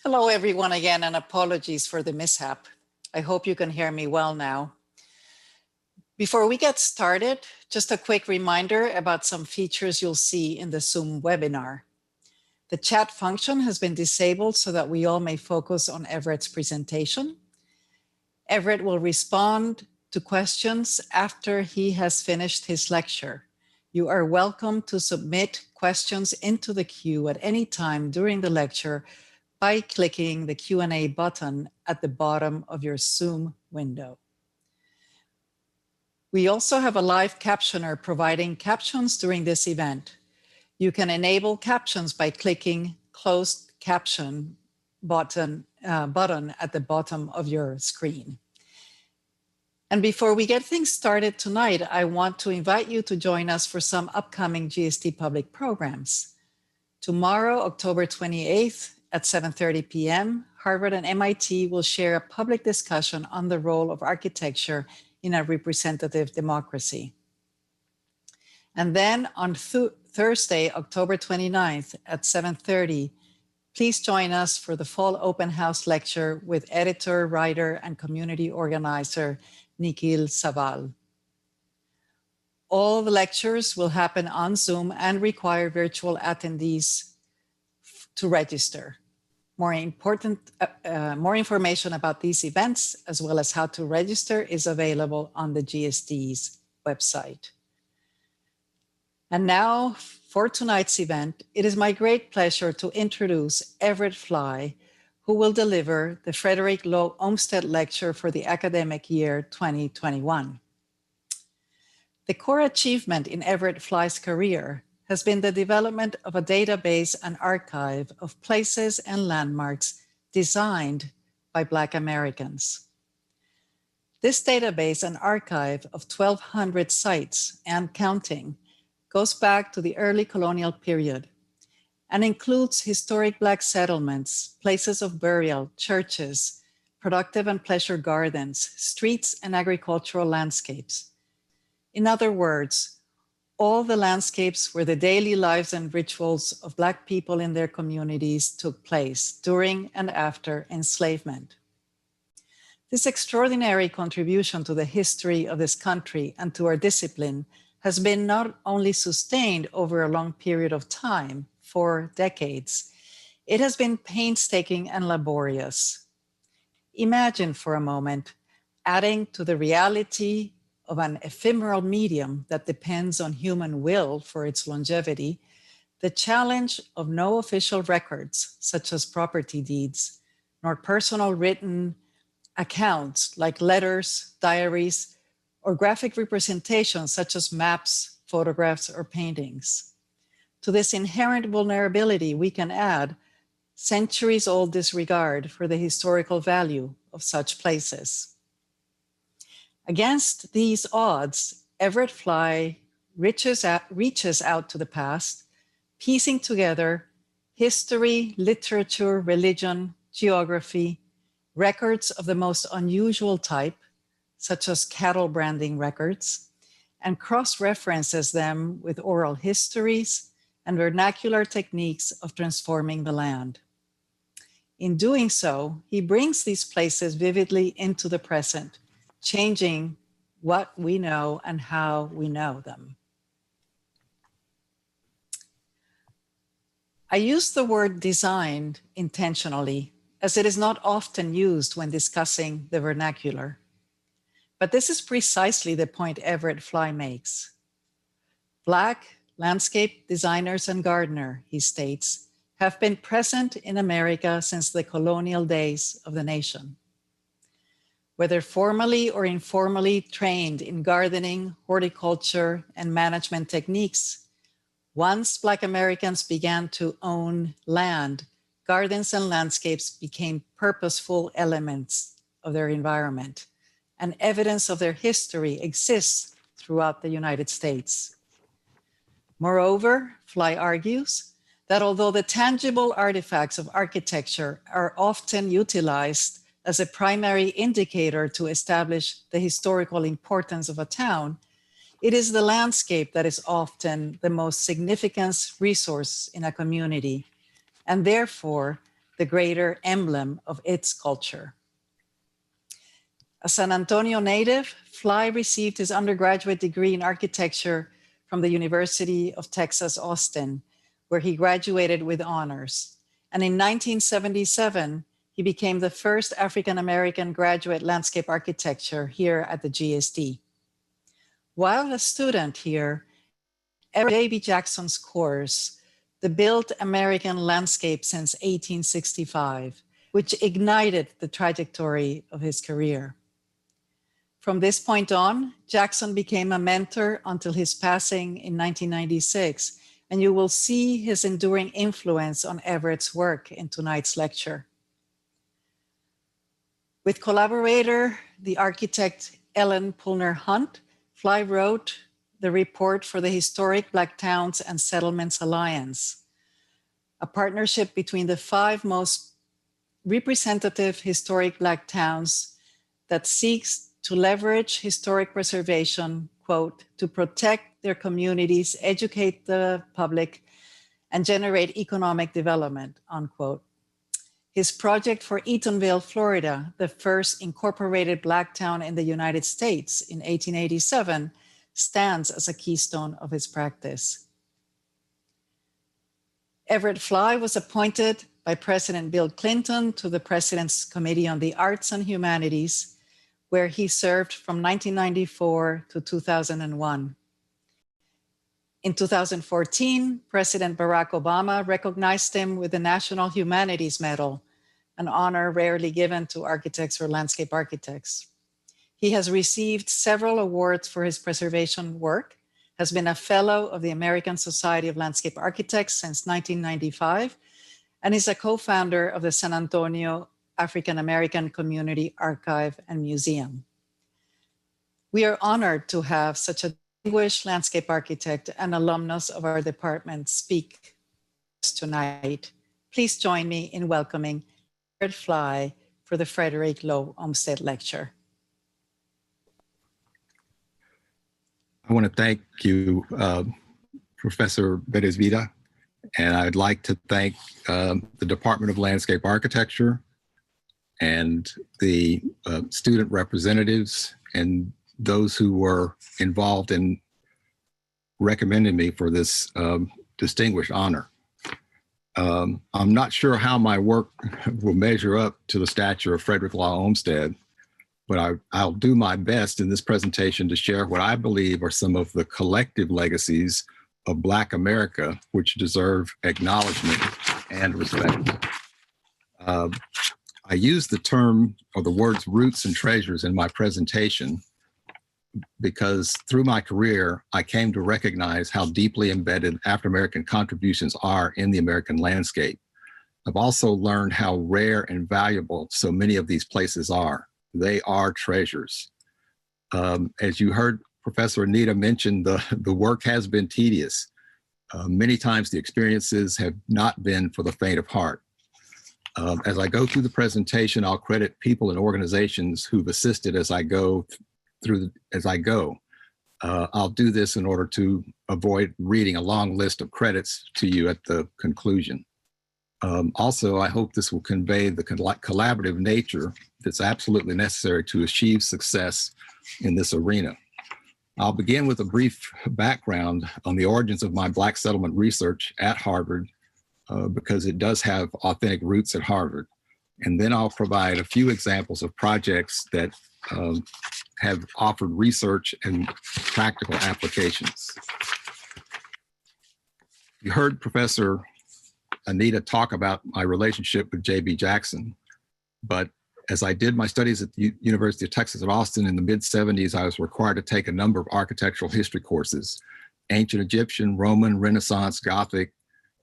Hello, everyone again, and apologies for the mishap. I hope you can hear me well now. Before we get started, just a quick reminder about some features you'll see in the Zoom webinar. The chat function has been disabled so that we all may focus on Everett's presentation. Everett will respond to questions after he has finished his lecture. You are welcome to submit questions into the queue at any time during the lecture by clicking the Q&A button at the bottom of your Zoom window. We also have a live captioner providing captions during this event. You can enable captions by clicking closed caption button at the bottom of your screen. And before we get things started tonight, I want to invite you to join us for some upcoming GST public programs. Tomorrow, October 28th at 7:30 p.m., Harvard and MIT will share a public discussion on the role of architecture in a representative democracy. And then on Thursday, October 29th at 7:30, please join us for the fall open house lecture with editor, writer, and community organizer, Neale Saval. All the lectures will happen on Zoom and require virtual attendees to register. More information about these events, as well as how to register, is available on the GSD's website. And now for tonight's event, it is my great pleasure to introduce Everett Fly, who will deliver the Frederick Olmsted Lecture for the academic year 2021. The core achievement in Everett Fly's career has been the development of a database and archive of places and landmarks designed by Black Americans. This database and archive of 1,200 sites and counting goes back to the early colonial period and includes historic Black settlements, places of burial, churches, productive and pleasure gardens, streets, and agricultural landscapes. In other words, all the landscapes where the daily lives and rituals of Black people in their communities took place during and after enslavement. This extraordinary contribution to the history of this country and to our discipline has been not only sustained over a long period of time, 4 decades, it has been painstaking and laborious. Imagine for a moment adding to the reality of an ephemeral medium that depends on human will for its longevity, the challenge of no official records, such as property deeds, nor personal written accounts like letters, diaries, or graphic representations such as maps, photographs, or paintings. To this inherent vulnerability, we can add centuries-old disregard for the historical value of such places. Against these odds, Everett Fly reaches out to the past, piecing together history, literature, religion, geography, records of the most unusual type, such as cattle branding records, and cross-references them with oral histories and vernacular techniques of transforming the land. In doing so, he brings these places vividly into the present, changing what we know and how we know them. I use the word designed intentionally, as it is not often used when discussing the vernacular. But this is precisely the point Everett Fly makes. Black landscape designers and gardeners, he states, have been present in America since the colonial days of the nation. Whether formally or informally trained in gardening, horticulture, and management techniques, once Black Americans began to own land, gardens and landscapes became purposeful elements of their environment, and evidence of their history exists throughout the United States. Moreover, Fly argues that although the tangible artifacts of architecture are often utilized as a primary indicator to establish the historical importance of a town, it is the landscape that is often the most significant resource in a community, and therefore the greater emblem of its culture. A San Antonio native, Fly received his undergraduate degree in architecture from the University of Texas, Austin, where he graduated with honors. And in 1977, he became the first African-American graduate landscape architecture here at the GSD. While a student here, Everett J.B. Jackson's course, The Built American Landscape Since 1865, which ignited the trajectory of his career. From this point on, Jackson became a mentor until his passing in 1996, and you will see his enduring influence on Everett's work in tonight's lecture. With collaborator, the architect Ellen Pulner Hunt, Fly wrote the report for the Historic Black Towns and Settlements Alliance, a partnership between the 5 most representative historic Black towns that seeks to leverage historic preservation, quote, to protect their communities, educate the public, and generate economic development, unquote. His project for Eatonville, Florida, the first incorporated Black town in the United States in 1887, stands as a keystone of his practice. Everett Fly was appointed by President Bill Clinton to the President's Committee on the Arts and Humanities, where he served from 1994 to 2001. In 2014, President Barack Obama recognized him with the National Humanities Medal, an honor rarely given to architects or landscape architects. He has received several awards for his preservation work, has been a fellow of the American Society of Landscape Architects since 1995, and is a co-founder of the San Antonio African American Community Archive and Museum. We are honored to have such a distinguished landscape architect and alumnus of our department speak tonight. Please join me in welcoming Everett Fly for the Frederick Lowe Olmsted Lecture. I want to thank you, Professor Bedesvita, and I'd like to thank the Department of Landscape Architecture and the student representatives and those who were involved in recommending me for this distinguished honor. I'm not sure how my work will measure up to the stature of Frederick Law Olmsted, but I'll do my best in this presentation to share what I believe are some of the collective legacies of Black America, which deserve acknowledgement and respect. I use the term or the words roots and treasures in my presentation because through my career, I came to recognize how deeply embedded Afro-American contributions are in the American landscape. I've also learned how rare and valuable so many of these places are. They are treasures. As you heard Professor Anita mention, the work has been tedious. Many times the experiences have not been for the faint of heart. As I go through the presentation, I'll credit people and organizations who've assisted as I go. I'll do this in order to avoid reading a long list of credits to you at the conclusion. Also, I hope this will convey the collaborative nature that's absolutely necessary to achieve success in this arena. I'll begin with a brief background on the origins of my Black settlement research at Harvard, because it does have authentic roots at Harvard. And then I'll provide a few examples of projects that have offered research and practical applications. You heard Professor Anita talk about my relationship with J.B. Jackson, but as I did my studies at the University of Texas at Austin in the mid-70s, I was required to take a number of architectural history courses, ancient Egyptian, Roman, Renaissance, Gothic,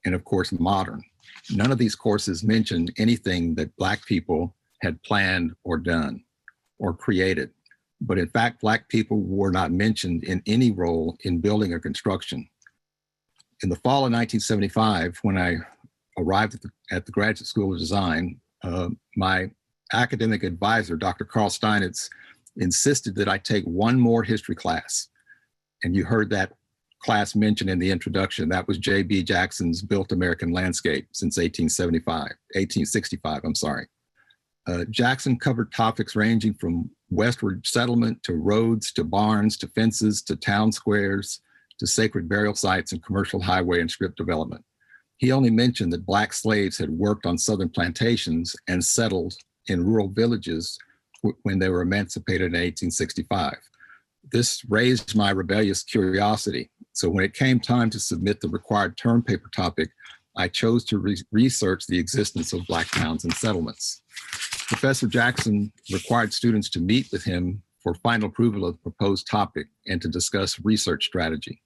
and of course, modern. None of these courses mentioned anything that Black people had planned or done or created. But in fact, Black people were not mentioned in any role in building or construction. In the fall of 1975, when I arrived at the Graduate School of Design, my academic advisor, Dr. Carl Steinitz, insisted that I take one more history class. And you heard that class mentioned in the introduction, that was J.B. Jackson's Built American Landscape since 1865, I'm sorry. Jackson covered topics ranging from westward settlement to roads, to barns, to fences, to town squares, to sacred burial sites and commercial highway and strip development. He only mentioned that Black slaves had worked on southern plantations and settled in rural villages when they were emancipated in 1865. This raised my rebellious curiosity. So when it came time to submit the required term paper topic, I chose to research the existence of Black towns and settlements. Professor Jackson required students to meet with him for final approval of the proposed topic and to discuss research strategy.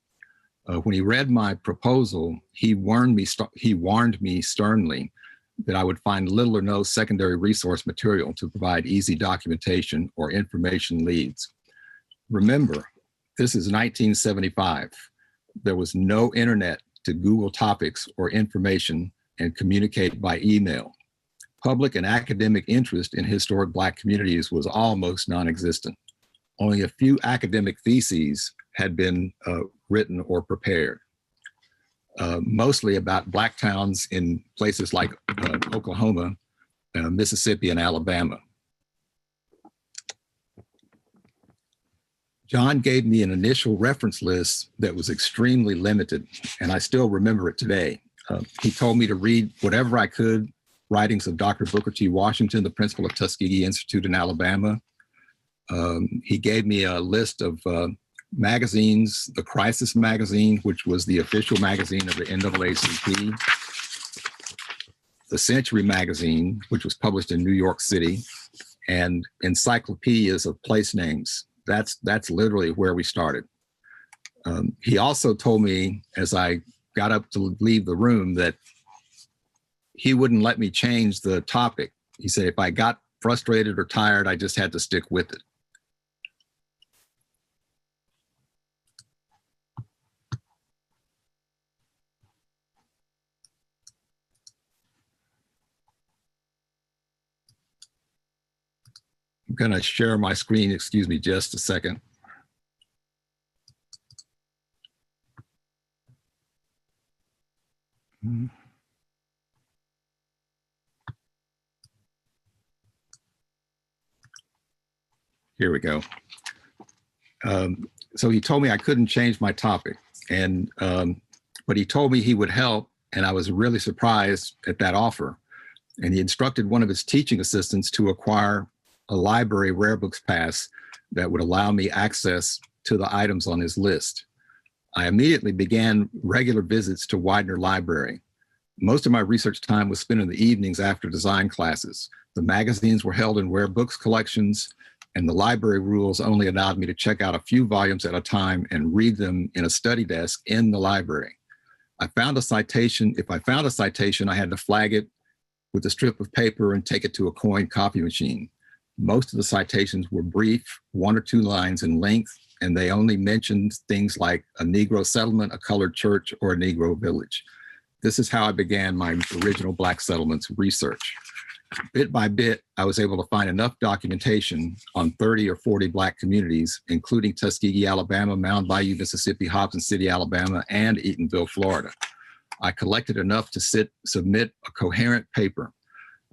When he read my proposal, he warned me sternly that I would find little or no secondary resource material to provide easy documentation or information leads. Remember, this is 1975. There was no internet to Google topics or information and communicate by email. Public and academic interest in historic Black communities was almost non-existent. Only a few academic theses had been written or prepared, mostly about Black towns in places like Oklahoma, Mississippi, and Alabama. John gave me an initial reference list that was extremely limited, and I still remember it today. He told me to read whatever I could, writings of Dr. Booker T. Washington, the principal of Tuskegee Institute in Alabama. He gave me a list of magazines, the Crisis magazine, which was the official magazine of the NAACP, the Century magazine, which was published in New York City, and encyclopedias of place names. That's literally where we started. He also told me as I got up to leave the room that he wouldn't let me change the topic. He said if I got frustrated or tired, I just had to stick with it. I'm going to share my screen. Excuse me just a second. Here we go. So he told me I couldn't change my topic, but he told me he would help, and I was really surprised at that offer. And he instructed one of his teaching assistants to acquire a library rare books pass that would allow me access to the items on his list. I immediately began regular visits to Widener Library. Most of my research time was spent in the evenings after design classes. The magazines were held in rare books collections, and the library rules only allowed me to check out a few volumes at a time and read them in a study desk in the library. If I found a citation, I had to flag it with a strip of paper and take it to a coin copy machine. Most of the citations were brief, 1 or 2 lines in length, and they only mentioned things like a Negro settlement, a colored church, or a Negro village. This is how I began my original Black settlements research. Bit by bit, I was able to find enough documentation on 30 or 40 Black communities, including Tuskegee, Alabama, Mound Bayou, Mississippi, Hobson City, Alabama, and Eatonville, Florida. I collected enough to submit a coherent paper.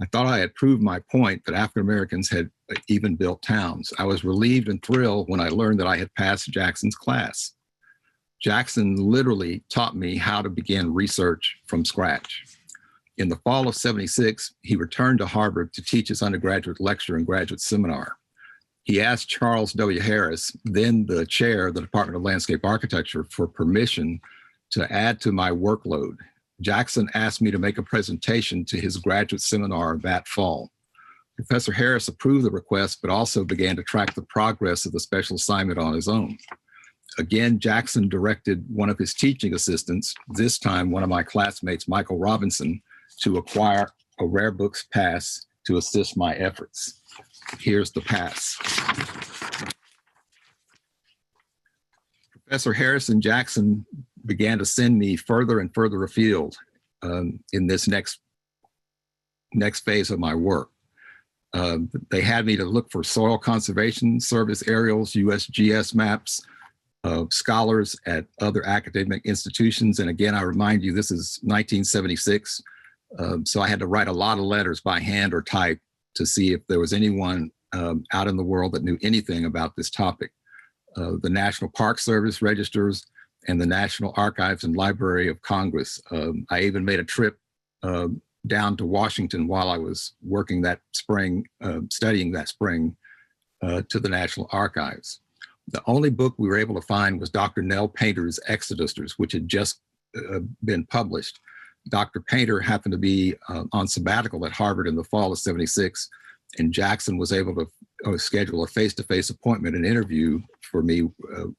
I thought I had proved my point that African Americans had even built towns. I was relieved and thrilled when I learned that I had passed Jackson's class. Jackson literally taught me how to begin research from scratch. In the fall of '76, he returned to Harvard to teach his undergraduate lecture and graduate seminar. He asked Charles W. Harris, then the chair of the Department of Landscape Architecture, for permission to add to my workload. Jackson asked me to make a presentation to his graduate seminar that fall. Professor Harris approved the request, but also began to track the progress of the special assignment on his own. Again, Jackson directed one of his teaching assistants, this time one of my classmates, Michael Robinson, to acquire a rare books pass to assist my efforts. Here's the pass. Professor Harris and Jackson began to send me further and further afield in this next phase of my work. They had me to look for Soil Conservation Service aerials, USGS maps, scholars at other academic institutions. And again, I remind you, this is 1976. So I had to write a lot of letters by hand or type to see if there was anyone out in the world that knew anything about this topic. The National Park Service registers and the National Archives and Library of Congress. I even made a trip down to Washington while I was working that spring, studying that spring, to the National Archives. The only book we were able to find was Dr. Nell Painter's Exodusters, which had just been published. Dr. Painter happened to be on sabbatical at Harvard in the fall of '76, and Jackson was able to schedule a face-to-face appointment and interview for me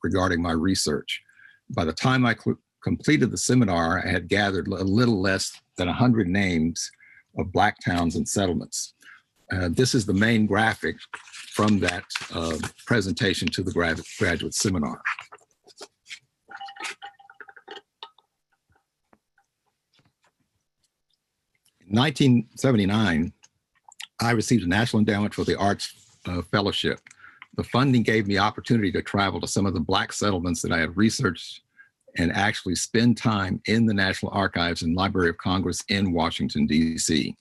regarding my research. By the time I completed the seminar, I had gathered a little less than 100 names of Black towns and settlements. This is the main graphic from that presentation to the graduate seminar. In 1979, I received a National Endowment for the Arts Fellowship. The funding gave me opportunity to travel to some of the Black settlements that I had researched and actually spend time in the National Archives and Library of Congress in Washington, D.C.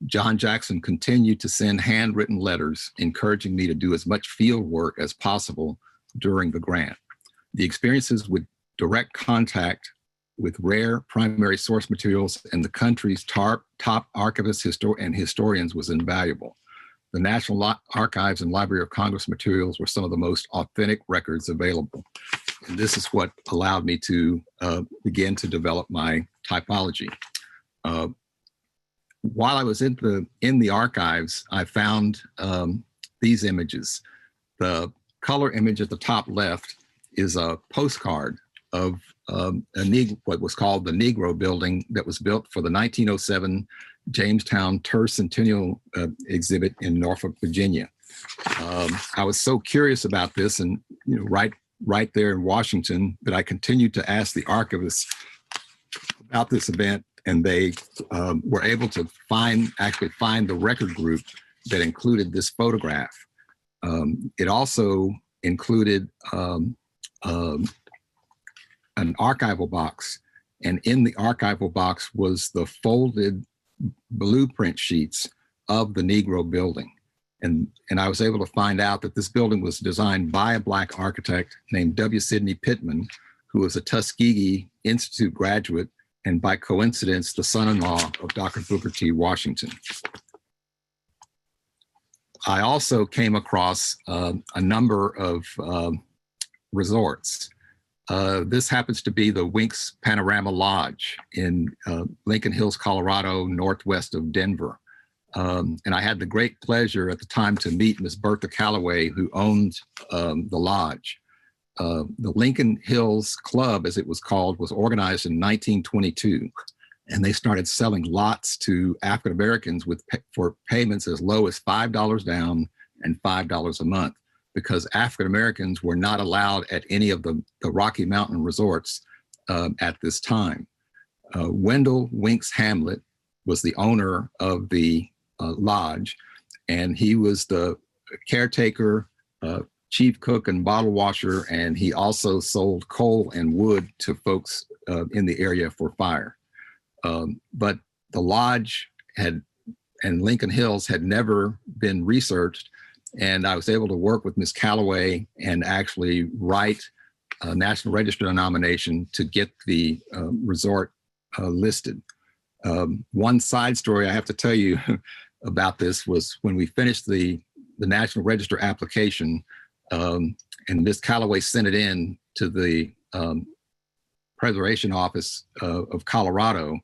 John Jackson continued to send handwritten letters encouraging me to do as much field work as possible during the grant. The experiences with direct contact with rare primary source materials and the country's top archivists and historians was invaluable. The National Archives and Library of Congress materials were some of the most authentic records available. And this is what allowed me to begin to develop my typology. While I was in the archives, I found these images. The color image at the top left is a postcard of what was called the Negro Building that was built for the 1907 Jamestown Tercentennial exhibit in Norfolk, Virginia. I was so curious about this, and right there in Washington, that I continued to ask the archivists about this event, and they were able to actually find the record group that included this photograph. It also included an archival box, and in the archival box was the folded blueprint sheets of the Negro Building. And I was able to find out that this building was designed by a Black architect named W. Sidney Pittman, who was a Tuskegee Institute graduate, and by coincidence, the son-in-law of Dr. Booker T. Washington. I also came across a number of resorts. This happens to be the Winks Panorama Lodge in Lincoln Hills, Colorado, northwest of Denver. And I had the great pleasure at the time to meet Miss Bertha Calloway, who owned the lodge. The Lincoln Hills Club, as it was called, was organized in 1922. And they started selling lots to African Americans for payments as low as $5 down and $5 a month, because African Americans were not allowed at any of the Rocky Mountain resorts at this time. Wendell Winks Hamlet was the owner of the lodge, and he was the caretaker, chief cook and bottle washer, and he also sold coal and wood to folks in the area for fire. But the lodge and Lincoln Hills had never been researched, and I was able to work with Ms. Calloway and actually write a National Register nomination to get the resort listed. One side story I have to tell you about this was when we finished the National Register application, and Ms. Calloway sent it in to the Preservation Office of Colorado.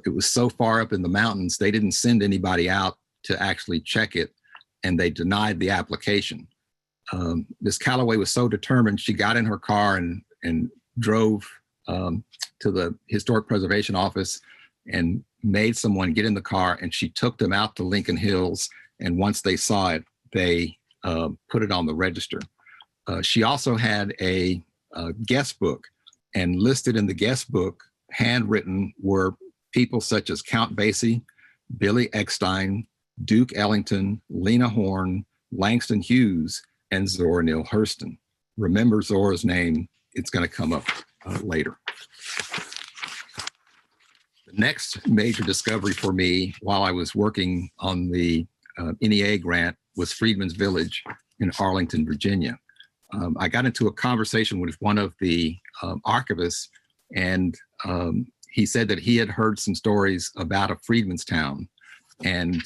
It was so far up in the mountains, they didn't send anybody out to actually check it, and they denied the application. Ms. Calloway was so determined, she got in her car and drove to the Historic Preservation Office and made someone get in the car, and she took them out to Lincoln Hills, and once they saw it, they put it on the register. She also had a guest book, and listed in the guest book, handwritten, were people such as Count Basie, Billy Eckstein, Duke Ellington, Lena Horne, Langston Hughes, and Zora Neale Hurston. remember Zora's name, it's going to come up later. The next major discovery for me while I was working on the NEA grant was Freedman's Village in Arlington, Virginia. I got into a conversation with one of the archivists, and he said that he had heard some stories about a freedman's town, and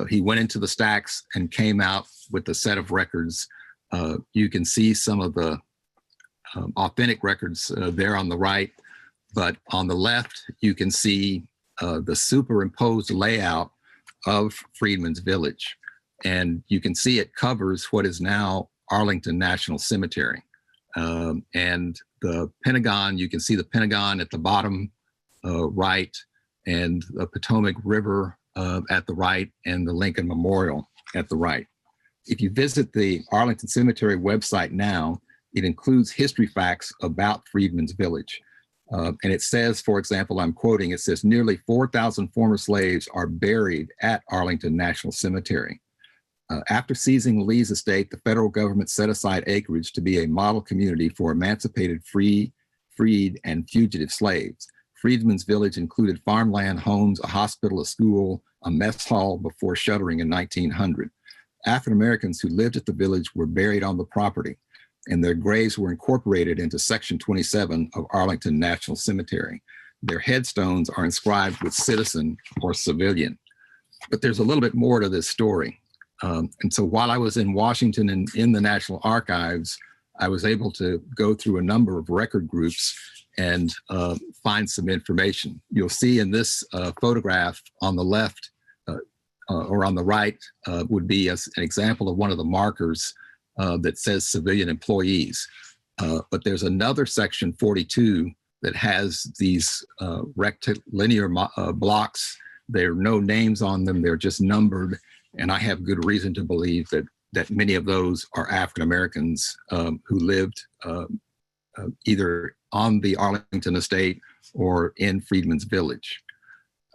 he went into the stacks and came out with a set of records. You can see some of the authentic records there on the right, but on the left, you can see the superimposed layout of Freedman's Village. And you can see it covers what is now Arlington National Cemetery. And the Pentagon, you can see the Pentagon at the bottom right, and the Potomac River at the right, and the Lincoln Memorial at the right. If you visit the Arlington Cemetery website now, it includes history facts about Freedman's Village. And it says, for example, I'm quoting, it says nearly 4,000 former slaves are buried at Arlington National Cemetery. After seizing Lee's estate, the federal government set aside acreage to be a model community for emancipated, freed, and fugitive slaves. Freedman's Village included farmland, homes, a hospital, a school, a mess hall before shuttering in 1900. African Americans who lived at the village were buried on the property, and their graves were incorporated into Section 27 of Arlington National Cemetery. Their headstones are inscribed with citizen or civilian. But there's a little bit more to this story. And so while I was in Washington and in the National Archives, I was able to go through a number of record groups and find some information. You'll see in this photograph on the left or on the right would be an example of one of the markers that says civilian employees. But there's another section 42 that has these rectilinear blocks. There are no names on them, they're just numbered. And I have good reason to believe that many of those are African Americans who lived either on the Arlington estate or in Freedman's Village.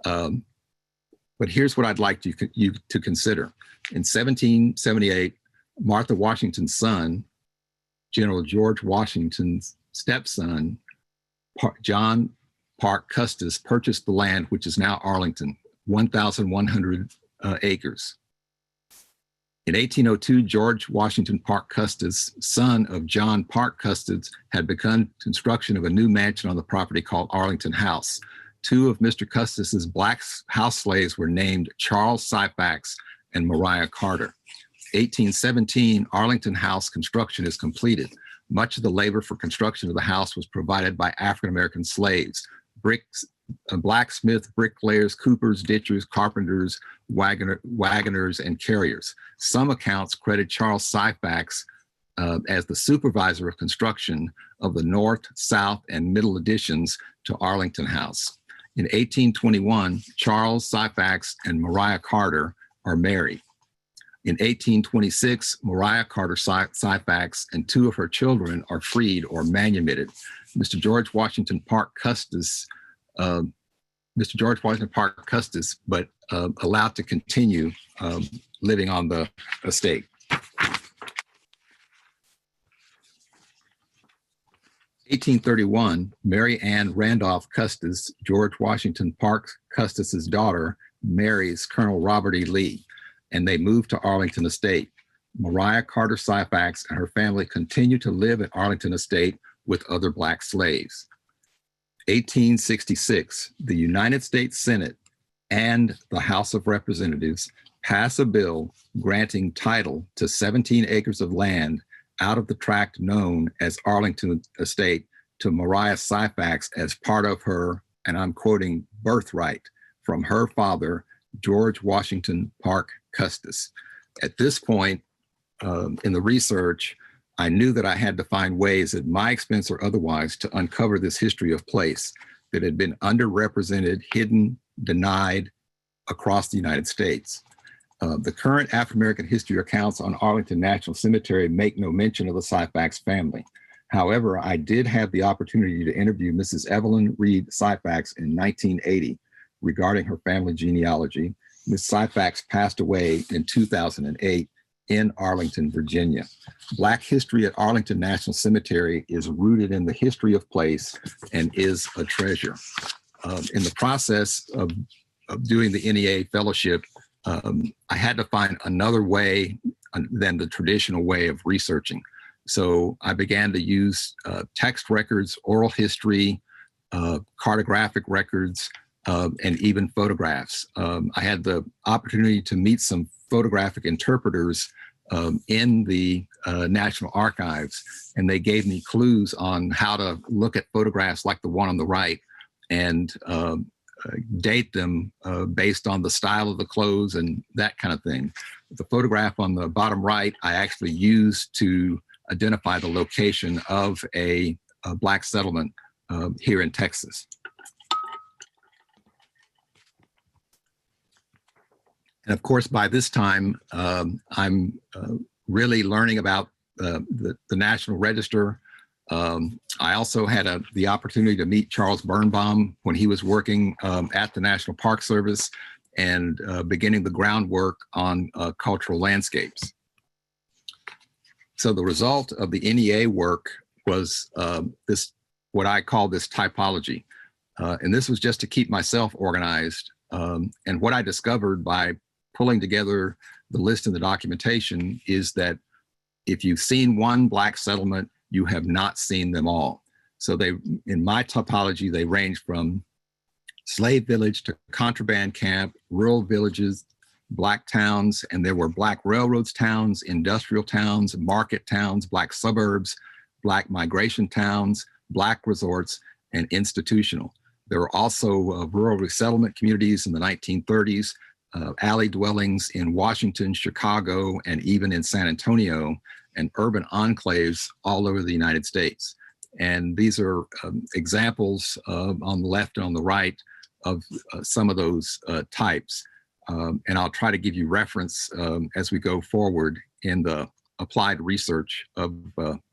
But here's what I'd like you to consider. In 1778, Martha Washington's son, General George Washington's stepson, John Parke Custis, purchased the land, which is now Arlington, 1,100 acres. In 1802, George Washington Parke Custis, son of John Parke Custis, had begun construction of a new mansion on the property called Arlington House. Two of Mr. Custis's black house slaves were named Charles Syphax and Mariah Carter. 1817, Arlington House construction is completed. Much of the labor for construction of the house was provided by African-American slaves, blacksmith, bricklayers, coopers, ditchers, carpenters, wagoners, and carriers. Some accounts credit Charles Syphax as the supervisor of construction of the north, south, and middle additions to Arlington House. In 1821, Charles Syphax and Mariah Carter are married. In 1826, Mariah Carter Syphax and two of her children are freed or manumitted. Mr. George Washington Parke Custis, but allowed to continue living on the estate. 1831, Mary Ann Randolph Custis, George Washington Parke Custis's daughter, marries Colonel Robert E. Lee, and they move to Arlington Estate. Mariah Carter Syphax and her family continue to live at Arlington Estate with other Black slaves. 1866, the United States Senate and the House of Representatives pass a bill granting title to 17 acres of land out of the tract known as Arlington Estate to Mariah Syphax as part of her, and I'm quoting, birthright from her father, George Washington Parke Custis. At this point in the research, I knew that I had to find ways at my expense or otherwise to uncover this history of place that had been underrepresented, hidden, denied across the United States. The current African-American history accounts on Arlington National Cemetery make no mention of the Syphax family. However, I did have the opportunity to interview Mrs. Evelyn Reed Syphax in 1980 regarding her family genealogy. Ms. Syphax passed away in 2008 in Arlington, Virginia. Black history at Arlington National Cemetery is rooted in the history of place and is a treasure. In the process of doing the NEA fellowship, I had to find another way than the traditional way of researching. So I began to use text records, oral history, cartographic records, and even photographs. I had the opportunity to meet some photographic interpreters in the National Archives, and they gave me clues on how to look at photographs like the one on the right and date them based on the style of the clothes and that kind of thing. The photograph on the bottom right, I actually used to identify the location of a Black settlement here in Texas. And of course, by this time, I'm really learning about the National Register. I also had the opportunity to meet Charles Birnbaum when he was working at the National Park Service and beginning the groundwork on cultural landscapes. So the result of the NEA work was this, what I call this typology. And this was just to keep myself organized. And what I discovered by pulling together the list and the documentation is that if you've seen one Black settlement, you have not seen them all. So they, in my topology, they range from slave village to contraband camp, rural villages, Black towns, and there were Black railroads towns, industrial towns, market towns, Black suburbs, Black migration towns, Black resorts, and institutional. There were also rural resettlement communities in the 1930s, alley dwellings in Washington, Chicago, and even in San Antonio, and urban enclaves all over the United States. And these are examples on the left and on the right of some of those types. And I'll try to give you reference as we go forward in the applied research of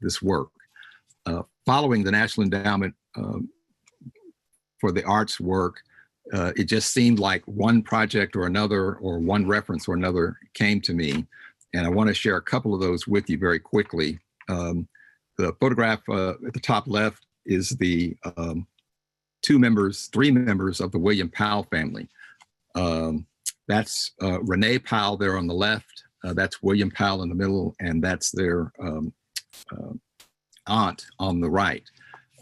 this work. Following the National Endowment for the Arts work, it just seemed like one project or another, or one reference or another came to me. And I want to share a couple of those with you very quickly. The photograph at the top left is the three members of the William Powell family. That's Renee Powell there on the left, that's William Powell in the middle, and that's their aunt on the right.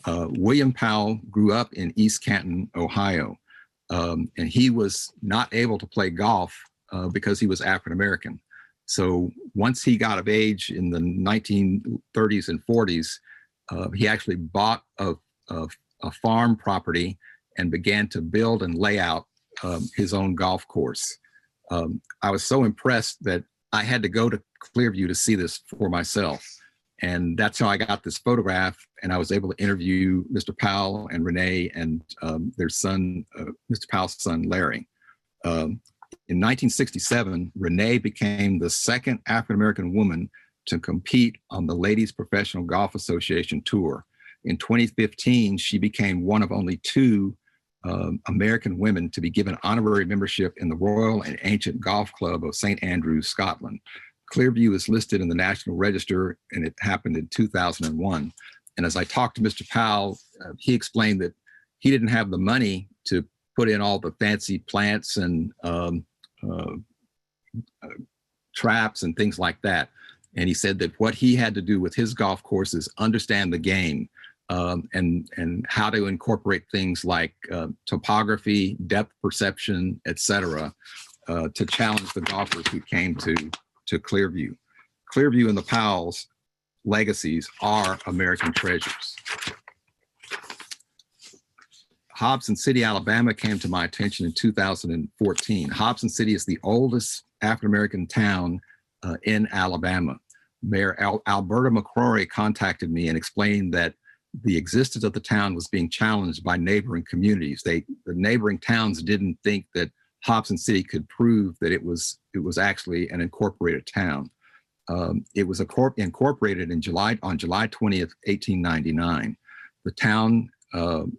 William Powell grew up in East Canton, Ohio, and he was not able to play golf because he was African American. So once he got of age in the 1930s and 40s, he actually bought a farm property and began to build and lay out his own golf course. I was so impressed that I had to go to Clearview to see this for myself. And that's how I got this photograph. And I was able to interview Mr. Powell and Renee and their son, Mr. Powell's son, Larry. In 1967, Renee became the second African-American woman to compete on the Ladies Professional Golf Association Tour. In 2015, she became one of only two American women to be given honorary membership in the Royal and Ancient Golf Club of St. Andrews, Scotland. Clearview is listed in the National Register, and it happened in 2001. And as I talked to Mr. Powell, he explained that he didn't have the money to put in all the fancy plants and traps and things like that. And he said that what he had to do with his golf course is understand the game and how to incorporate things like topography, depth perception, etc., to challenge the golfers who came to Clearview. Clearview and the Powells' legacies are American treasures. Hobson City, Alabama came to my attention in 2014. Hobson City is the oldest African-American town in Alabama. Mayor Alberta McCrory contacted me and explained that the existence of the town was being challenged by neighboring communities. The neighboring towns didn't think that Hobson City could prove that it was actually an incorporated town. It was incorporated on July 20th, 1899. The town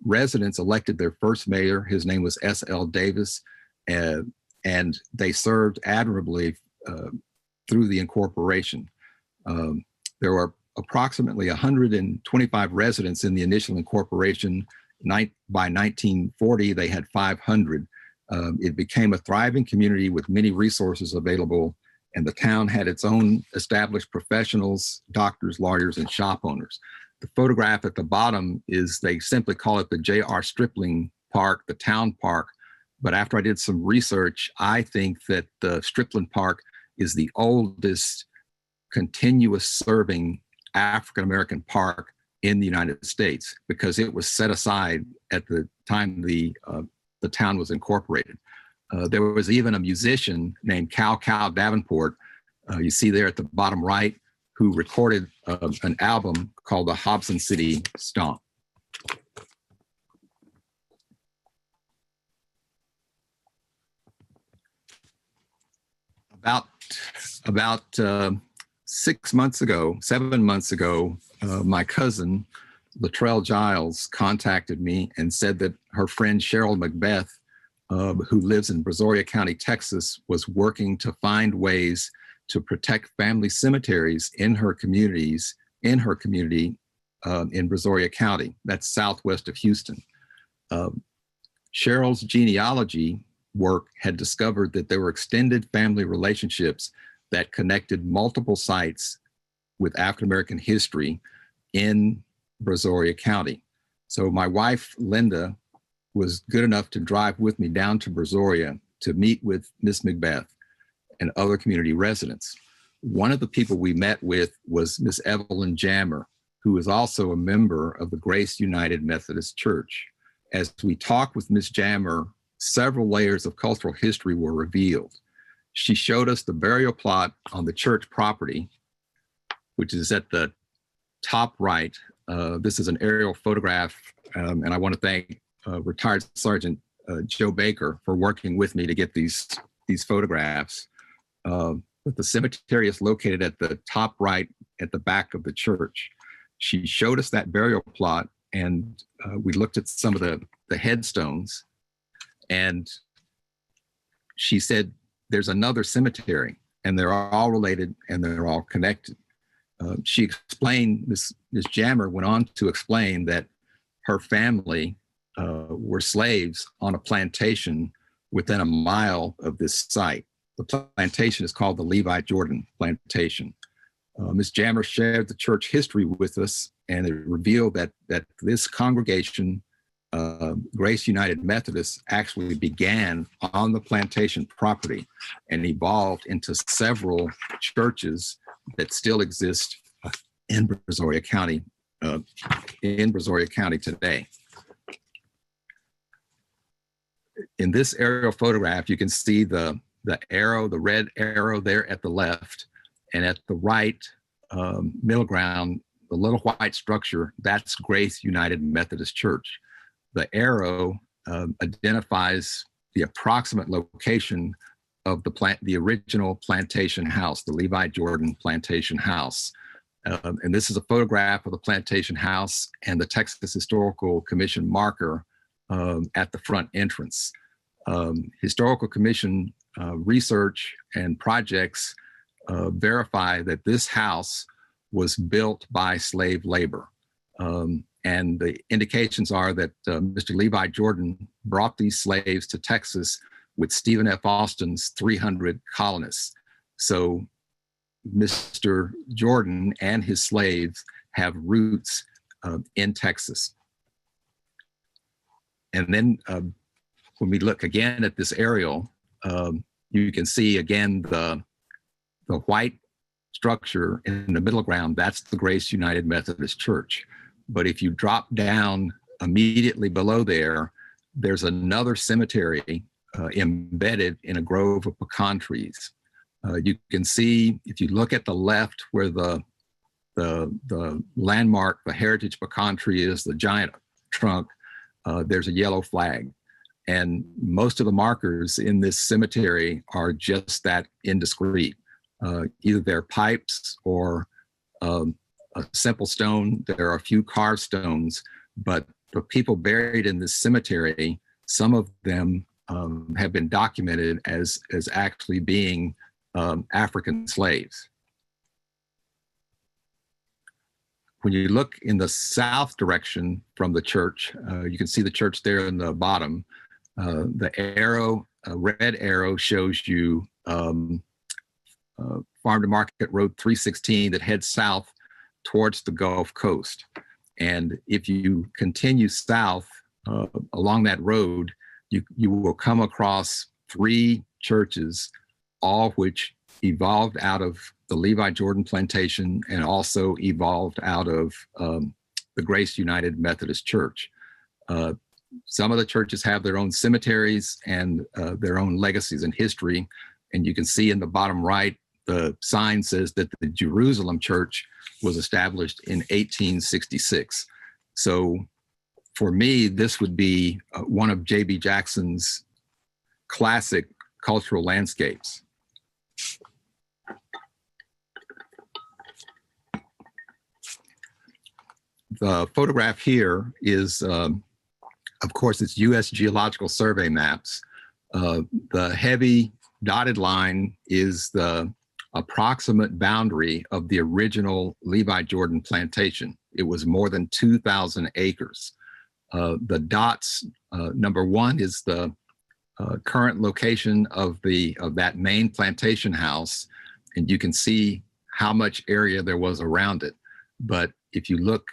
residents elected their first mayor. His name was S.L. Davis, and they served admirably through the incorporation. There were approximately 125 residents in the initial incorporation. By 1940, they had 500. It became a thriving community with many resources available, and the town had its own established professionals, doctors, lawyers, and shop owners. The photograph at the bottom is, they simply call it the J.R. Stripling Park, the town park. But after I did some research, I think that the Stripling Park is the oldest continuous serving African-American park in the United States, because it was set aside at the time the town was incorporated. There was even a musician named Cal Davenport, you see there at the bottom right, who recorded an album called the Hobson City Stomp. About 7 months ago, my cousin, Latrell Giles, contacted me and said that her friend Cheryl Macbeth, who lives in Brazoria County, Texas, was working to find ways to protect family cemeteries in her community in Brazoria County. That's southwest of Houston. Cheryl's genealogy work had discovered that there were extended family relationships that connected multiple sites with African-American history in Brazoria County. So my wife, Linda, was good enough to drive with me down to Brazoria to meet with Miss Macbeth and other community residents. One of the people we met with was Miss Evelyn Jammer, who is also a member of the Grace United Methodist Church. As we talked with Miss Jammer, several layers of cultural history were revealed. She showed us the burial plot on the church property, which is at the top right. This is an aerial photograph, and I want to thank retired Sergeant Joe Baker for working with me to get these photographs. But the cemetery is located at the top right at the back of the church. She showed us that burial plot, and we looked at some of the headstones, and she said, there's another cemetery, and they're all related and they're all connected. She explained, Ms. Jammer went on to explain that her family were slaves on a plantation within a mile of this site. The plantation is called the Levi Jordan Plantation. Ms. Jammer shared the church history with us, and it revealed that this congregation, Grace United Methodist, actually began on the plantation property and evolved into several churches that still exist in Brazoria County, today. In this aerial photograph, you can see the arrow, the red arrow there at the left, and at the right, middle ground, the little white structure, that's Grace United Methodist Church. The arrow identifies the approximate location of the original plantation house, the Levi Jordan Plantation House. And this is a photograph of the plantation house and the Texas Historical Commission marker at the front entrance. Historical Commission research and projects verify that this house was built by slave labor. And the indications are that Mr. Levi Jordan brought these slaves to Texas with Stephen F. Austin's 300 colonists. So Mr. Jordan and his slaves have roots in Texas. And then when we look again at this aerial, you can see again the white structure in the middle ground, that's the Grace United Methodist Church. But if you drop down immediately below there, there's another cemetery embedded in a grove of pecan trees. You can see, if you look at the left where the landmark, the heritage pecan tree is, the giant trunk, there's a yellow flag. And most of the markers in this cemetery are just that indiscreet. Either they're pipes or a simple stone. There are a few carved stones, but the people buried in this cemetery, some of them have been documented as actually being African slaves. When you look in the south direction from the church, you can see the church there in the bottom. The arrow, red arrow, shows you Farm to Market Road 316 that heads south towards the Gulf Coast. And if you continue south along that road, you will come across 3 churches, all which evolved out of the Levi Jordan plantation and also evolved out of the Grace United Methodist Church. Some of the churches have their own cemeteries and their own legacies and history. And you can see in the bottom right, the sign says that the Jerusalem Church was established in 1866. So for me, this would be one of J.B. Jackson's classic cultural landscapes. The photograph here is, of course, it's U.S. Geological Survey maps. The heavy dotted line is the approximate boundary of the original Levi Jordan plantation. It was more than 2,000 acres. The dots, number 1 is the current location of that main plantation house, and you can see how much area there was around it. But if you look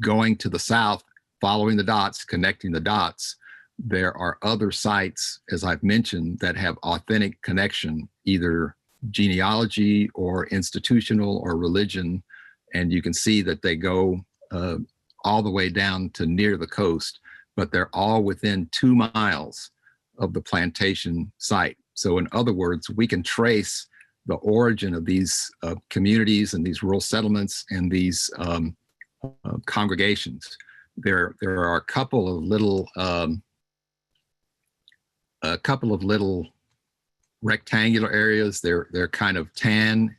going to the south, following the dots, connecting the dots, there are other sites, as I've mentioned, that have authentic connection, either genealogy or institutional or religion. And you can see that they go all the way down to near the coast, but they're all within 2 miles of the plantation site. So in other words, we can trace the origin of these communities and these rural settlements and these congregations. There are a couple of little rectangular areas. They're kind of tan,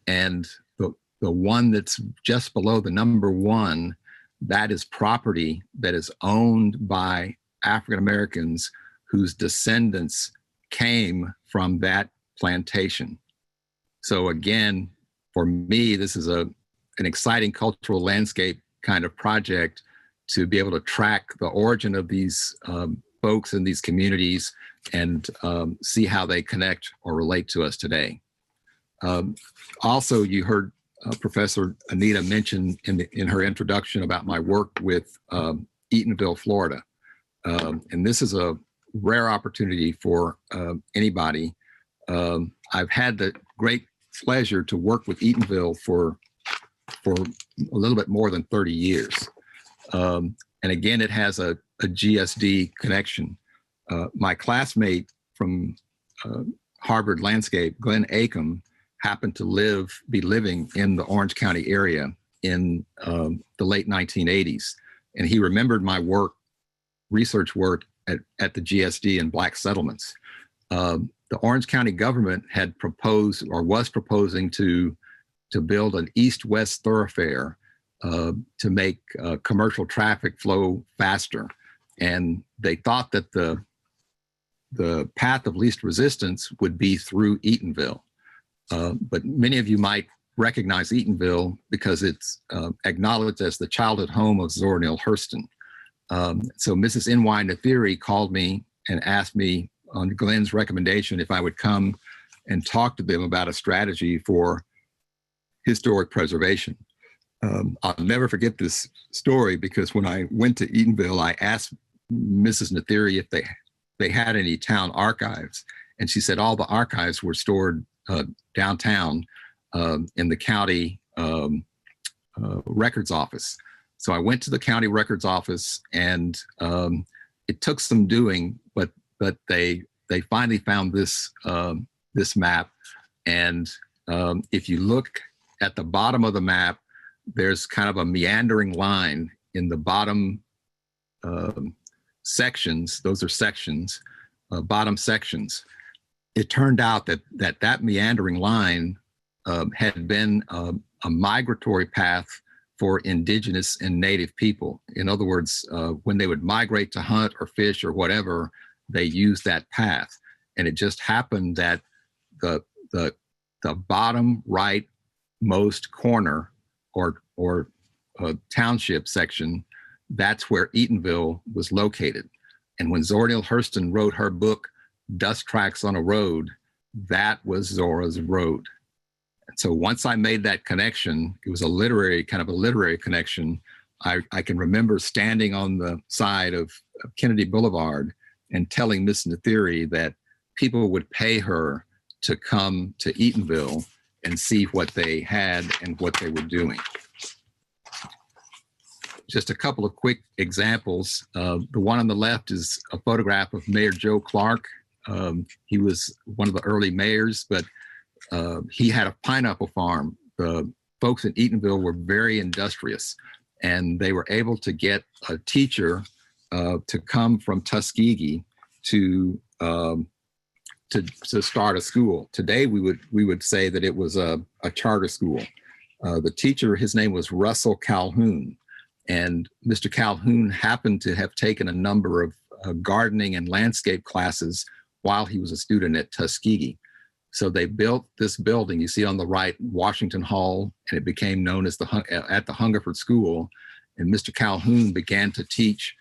and the one that's just below the number 1, that is property that is owned by African Americans whose descendants came from that plantation. So again, for me, this is an exciting cultural landscape kind of project to be able to track the origin of these folks in these communities and see how they connect or relate to us today. Also, you heard Professor Anita mention in her introduction about my work with Eatonville, Florida. And this is a rare opportunity for anybody. I've had the great pleasure to work with Eatonville for a little bit more than 30 years. And again, it has a GSD connection. My classmate from Harvard Landscape, Glenn Acom, happened to be living in the Orange County area in the late 1980s. And he remembered my research work at the GSD in Black settlements. The Orange County government had proposed or was proposing to build an east-west thoroughfare to make commercial traffic flow faster. And they thought that the path of least resistance would be through Eatonville. But many of you might recognize Eatonville because it's acknowledged as the childhood home of Zora Neale Hurston. So Mrs. N.Y. Nathiri called me and asked me on Glenn's recommendation if I would come and talk to them about a strategy for historic preservation. I'll never forget this story because when I went to Eatonville, I asked Mrs. Nathiri if they had any town archives. And she said all the archives were stored downtown in the county records office. So I went to the county records office, and it took some doing, but they finally found this map. And if you look at the bottom of the map, there's kind of a meandering line in the bottom sections. Those are sections, bottom sections. It turned out that meandering line had been a migratory path for indigenous and native people. In other words, when they would migrate to hunt or fish or whatever, they used that path. And it just happened that the bottom right most corner or township section, that's where Eatonville was located. And when Zora Neale Hurston wrote her book, Dust Tracks on a Road, that was Zora's road. And so once I made that connection, it was a literary connection. I can remember standing on the side of Kennedy Boulevard and telling Miss Nathiri that people would pay her to come to Eatonville and see what they had and what they were doing. Just a couple of quick examples. The one on the left is a photograph of Mayor Joe Clark. He was one of the early mayors, but he had a pineapple farm. The folks in Eatonville were very industrious, and they were able to get a teacher to come from Tuskegee to start a school. Today, we would say that it was a charter school. The teacher, his name was Russell Calhoun, and Mr. Calhoun happened to have taken a number of gardening and landscape classes while he was a student at Tuskegee. So they built this building you see on the right, Washington Hall, and it became known as at the Hungerford School. And Mr. Calhoun began to teach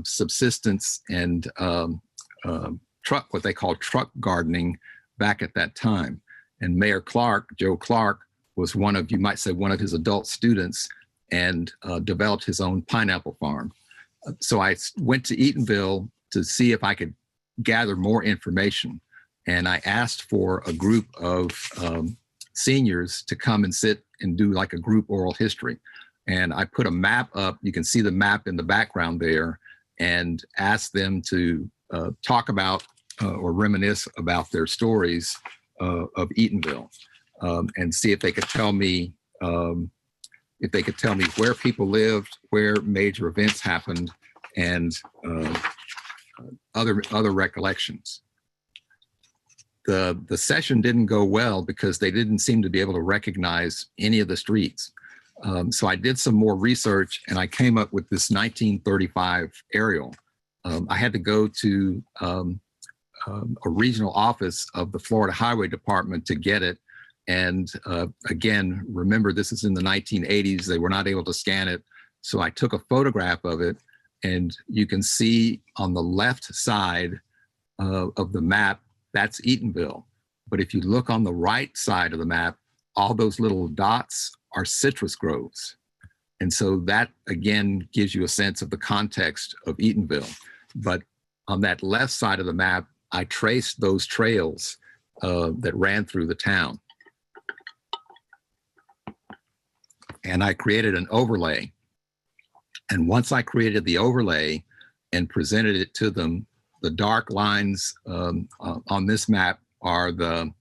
subsistence and what they call truck gardening back at that time. And Mayor Clark, Joe Clark, was one of his adult students, and developed his own pineapple farm. So I went to Eatonville to see if I could gather more information. And I asked for a group of seniors to come and sit and do like a group oral history. And I put a map up, you can see the map in the background there, and asked them to talk about or reminisce about their stories of Eatonville, and see if they could tell me where people lived, where major events happened, and other recollections. The session didn't go well because they didn't seem to be able to recognize any of the streets. So I did some more research, and I came up with this 1935 aerial. I had to go to a regional office of the Florida Highway Department to get it. And again, remember, this is in the 1980s. They were not able to scan it. So I took a photograph of it, and you can see on the left side of the map, that's Eatonville. But if you look on the right side of the map, all those little dots are citrus groves. And so that, again, gives you a sense of the context of Eatonville. But on that left side of the map, I traced those trails that ran through the town. And I created an overlay. And once I created the overlay and presented it to them, the dark lines on this map are the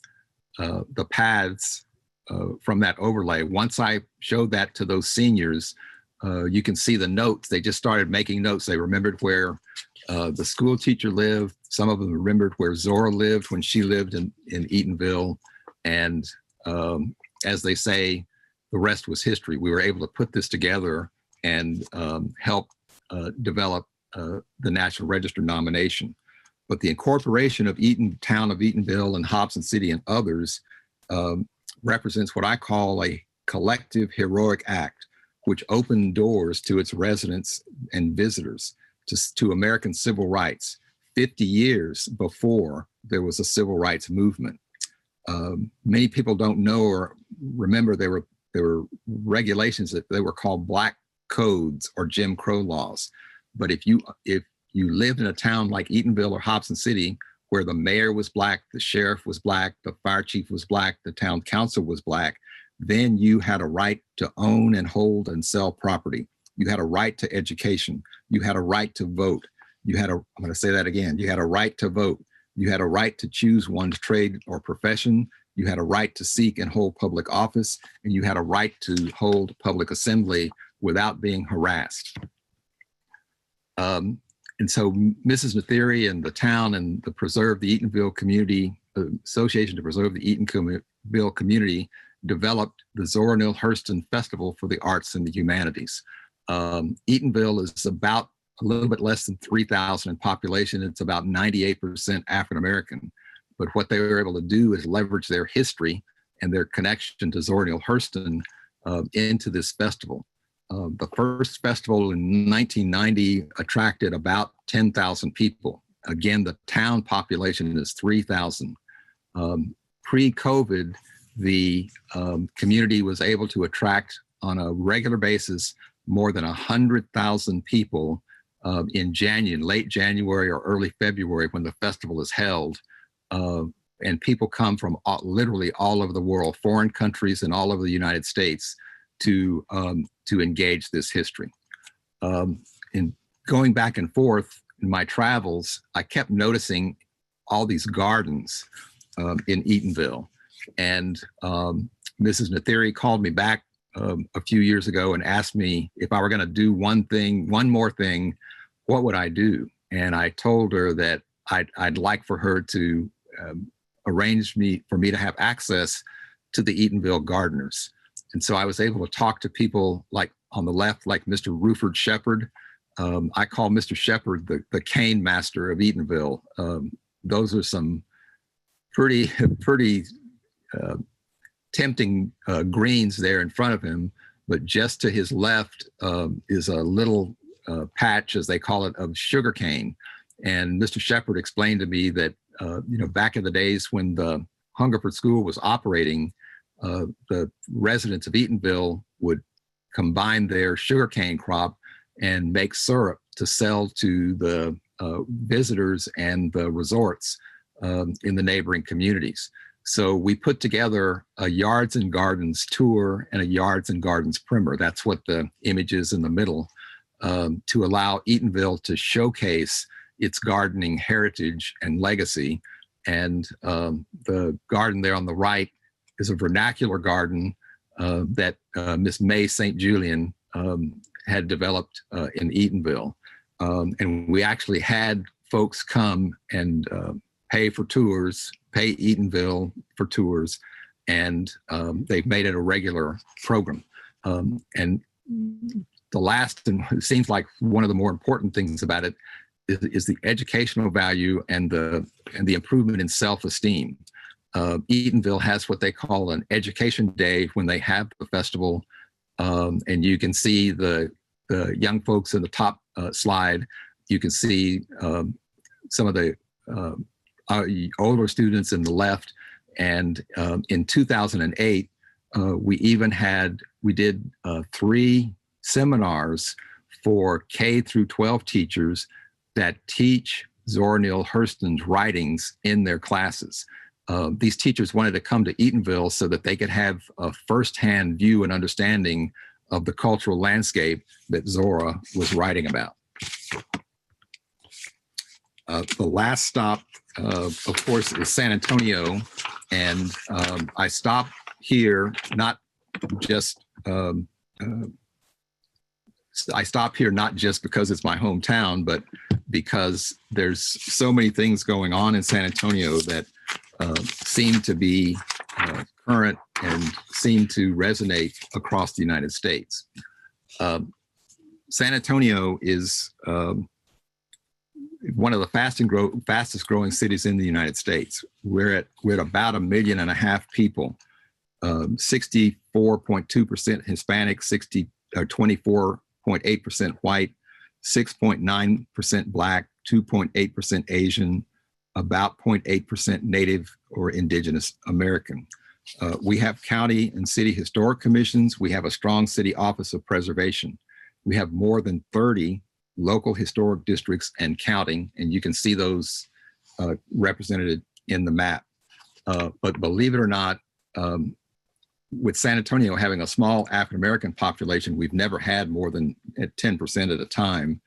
paths from that overlay. Once I showed that to those seniors, you can see the notes. They just started making notes. They remembered where the school teacher lived. Some of them remembered where Zora lived when she lived in Eatonville. And as they say, the rest was history. We were able to put this together and help develop the National Register nomination. But the incorporation of town of Eatonville and Hobson City and others represents what I call a collective heroic act, which opened doors to its residents and visitors to American civil rights 50 years before there was a civil rights movement. Many people don't know or remember there were regulations that they were called black codes or Jim Crow laws. But if you lived in a town like Eatonville or Hobson City, where the mayor was black, the sheriff was black, the fire chief was black, the town council was black, then you had a right to own and hold and sell property. You had a right to education. You had a right to vote. I'm going to say that again. You had a right to vote. You had a right to choose one's trade or profession. You had a right to seek and hold public office, and you had a right to hold public assembly without being harassed. And so Mrs. Nathiri and the town and the Preserve the Eatonville Community Association to Preserve the Eatonville Community developed the Zora Neale Hurston Festival for the Arts and the Humanities. Eatonville is about a little bit less than 3,000 in population. It's about 98% African American. but what they were able to do is leverage their history and their connection to Zora Neale Hurston into this festival. The first festival in 1990 attracted about 10,000 people. Again, the town population is 3,000. Pre-COVID, the community was able to attract on a regular basis more than 100,000 people in late January or early February when the festival is held. And people come from literally all over the world, foreign countries and all over the United States to engage this history. In going back and forth in my travels, I kept noticing all these gardens in Eatonville. And Mrs. Nathiri called me back a few years ago and asked me if I were going to do one more thing, what would I do? And I told her that I'd like for her to arrange for me to have access to the Eatonville gardeners. And so I was able to talk to people like on the left, like Mr. Ruford Shepard. I call Mr. Shepard the cane master of Eatonville. Those are some pretty tempting greens there in front of him, but just to his left is a little patch, as they call it, of sugarcane. And Mr. Shepard explained to me that back in the days when the Hungerford School was operating, the residents of Eatonville would combine their sugarcane crop and make syrup to sell to the visitors and the resorts in the neighboring communities. So we put together a Yards and Gardens tour and a Yards and Gardens primer. That's what the image is in the middle, to allow Eatonville to showcase its gardening heritage and legacy. And the garden there on the right is a vernacular garden that Miss May St. Julian had developed in Eatonville. And we actually had folks come and pay Eatonville for tours, and they've made it a regular program. And the last, and it seems like one of the more important things about it, is the educational value and the improvement in self-esteem. Eatonville has what they call an education day when they have the festival, and you can see the young folks in the top slide. You can see some of the older students in the left, and in 2008, we did 3 seminars for K through 12 teachers that teach Zora Neale Hurston's writings in their classes. These teachers wanted to come to Eatonville so that they could have a firsthand view and understanding of the cultural landscape that Zora was writing about. The last stop, of course, is San Antonio, and I stopped here not just because it's my hometown, but because there's so many things going on in San Antonio that seem to be current and seem to resonate across the United States. San Antonio is one of the fastest growing cities in the United States. We're at about 1.5 million people, 64.2% Hispanic, 24.8% white, 6.9% Black, 2.8% Asian, about 0.8% Native or Indigenous American. We have county and city historic commissions. We have a strong city office of preservation. We have more than 30 local historic districts and counting, and you can see those represented in the map. But believe it or not, with San Antonio having a small African-American population, we've never had more than at 10% at a time.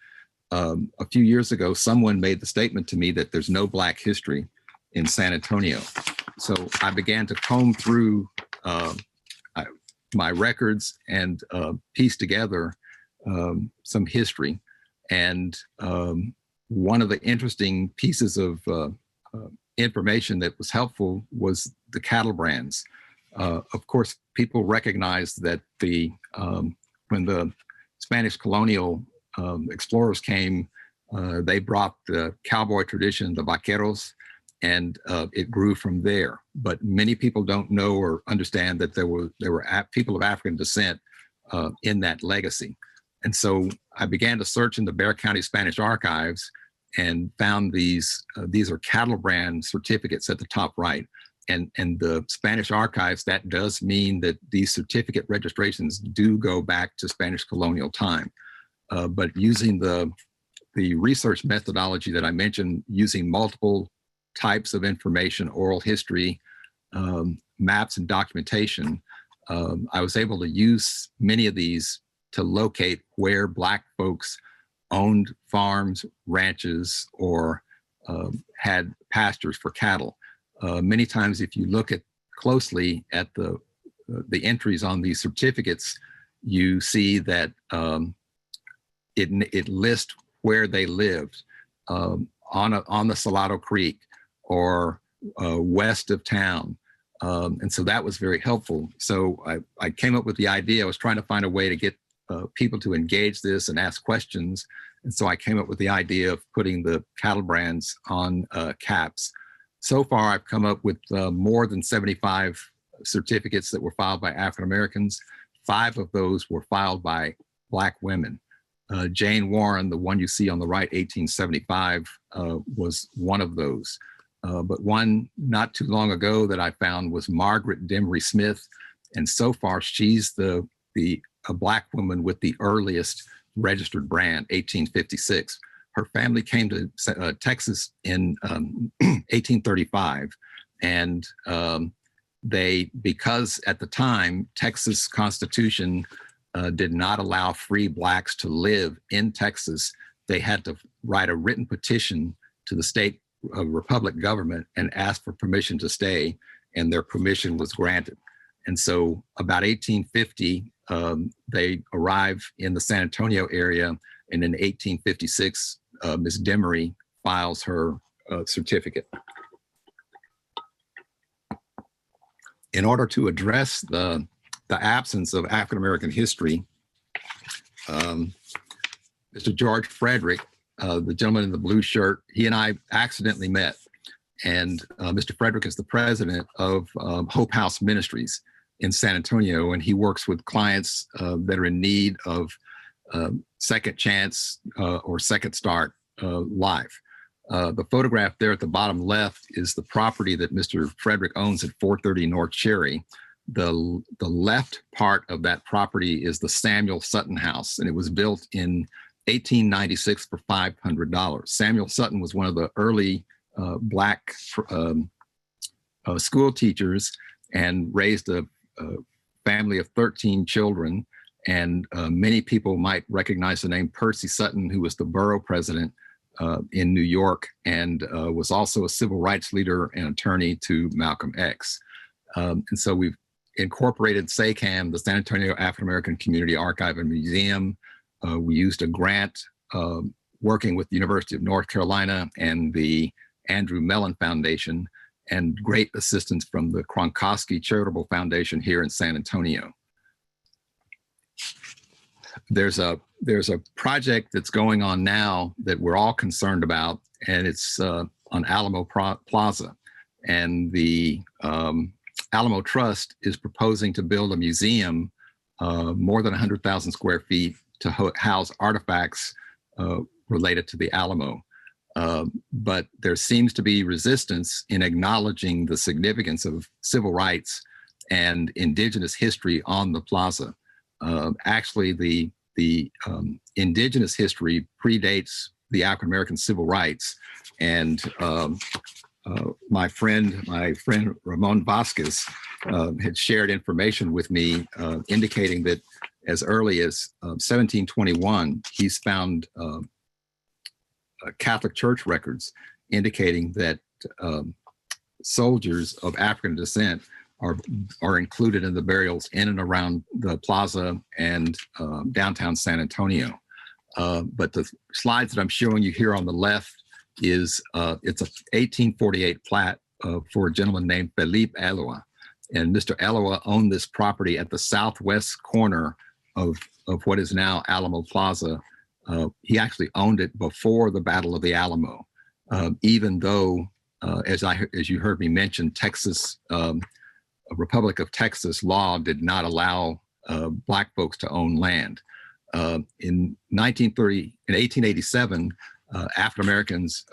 A few years ago, someone made the statement to me that there's no Black history in San Antonio. So I began to comb through my records and piece together some history. And one of the interesting pieces of information that was helpful was the cattle brands. Of course, people recognize that when the Spanish colonial explorers came, they brought the cowboy tradition, the vaqueros, and it grew from there. But many people don't know or understand that there were people of African descent in that legacy. And so I began to search in the Bexar County Spanish archives and found these are cattle brand certificates at the top right. And the Spanish archives, that does mean that these certificate registrations do go back to Spanish colonial time. But using the research methodology that I mentioned, using multiple types of information, oral history, maps and documentation, I was able to use many of these to locate where Black folks owned farms, ranches, or had pastures for cattle. Many times, if you look closely at the entries on these certificates, you see that it lists where they lived on the Salado Creek or west of town. And so that was very helpful. So I came up with the idea. I was trying to find a way to get people to engage this and ask questions. And so I came up with the idea of putting the cattle brands on caps. So far, I've come up with more than 75 certificates that were filed by African Americans. 5 of those were filed by Black women. Jane Warren, the one you see on the right, 1875, was one of those. But one not too long ago that I found was Margaret Demery Smith. And so far, she's a Black woman with the earliest registered brand, 1856. Her family came to Texas in 1835. And because at the time, Texas Constitution did not allow free Blacks to live in Texas, they had to write a written petition to the state republic government and ask for permission to stay, and their permission was granted. And so about 1850, they arrived in the San Antonio area, and in 1856, Ms. Demery files her certificate. In order to address the absence of African American history, Mr. George Frederick, the gentleman in the blue shirt, he and I accidentally met. And Mr. Frederick is the president of Hope House Ministries in San Antonio, and he works with clients that are in need of second chance or second start life. The photograph there at the bottom left is the property that Mr. Frederick owns at 430 North Cherry. The left part of that property is the Samuel Sutton House, and it was built in 1896 for $500. Samuel Sutton was one of the early Black school teachers and raised a family of 13 children. And many people might recognize the name Percy Sutton, who was the borough president in New York and was also a civil rights leader and attorney to Malcolm X. And so we've incorporated SACAM, the San Antonio African American Community Archive and Museum. We used a grant working with the University of North Carolina and the Andrew Mellon Foundation, and great assistance from the Kronkowski Charitable Foundation here in San Antonio. There's a project that's going on now that we're all concerned about, and it's on Alamo Plaza. And the Alamo Trust is proposing to build a museum more than 100,000 square feet to house artifacts related to the Alamo. But there seems to be resistance in acknowledging the significance of civil rights and indigenous history on the plaza. Actually, the indigenous history predates the African American civil rights, and my friend Ramon Vasquez had shared information with me indicating that as early as 1721, he's found Catholic Church records indicating that soldiers of African descent are included in the burials in and around the plaza and downtown San Antonio. But the slides that I'm showing you here on the left is it's a 1848 plat for a gentleman named Felipe Eloa. And Mr. Eloa owned this property at the southwest corner of what is now Alamo Plaza. He actually owned it before the Battle of the Alamo, even though as you heard me mention, Texas, Republic of Texas law did not allow Black folks to own land. In 1887, African Americans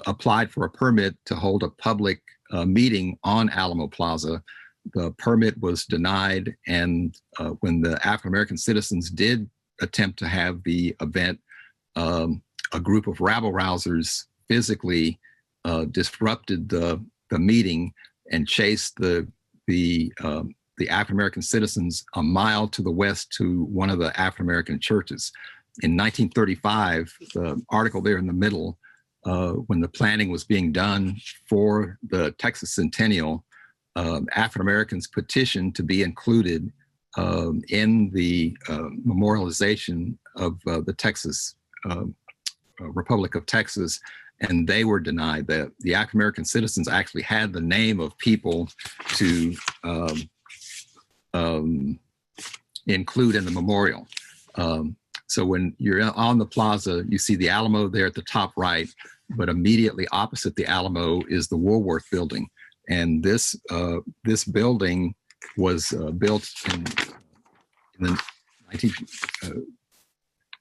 applied for a permit to hold a public meeting on Alamo Plaza. The permit was denied, and when the African American citizens did attempt to have the event, a group of rabble-rousers physically disrupted the meeting and chased the African American citizens a mile to the west to one of the African American churches. In 1935, the article there in the middle, when the planning was being done for the Texas Centennial, African Americans petitioned to be included in the memorialization of the Texas Republic of Texas, and they were denied. That the African American citizens actually had the name of people to include in the memorial. So when you're on the plaza, you see the Alamo there at the top right, but immediately opposite the Alamo is the Woolworth building. And this building was built in the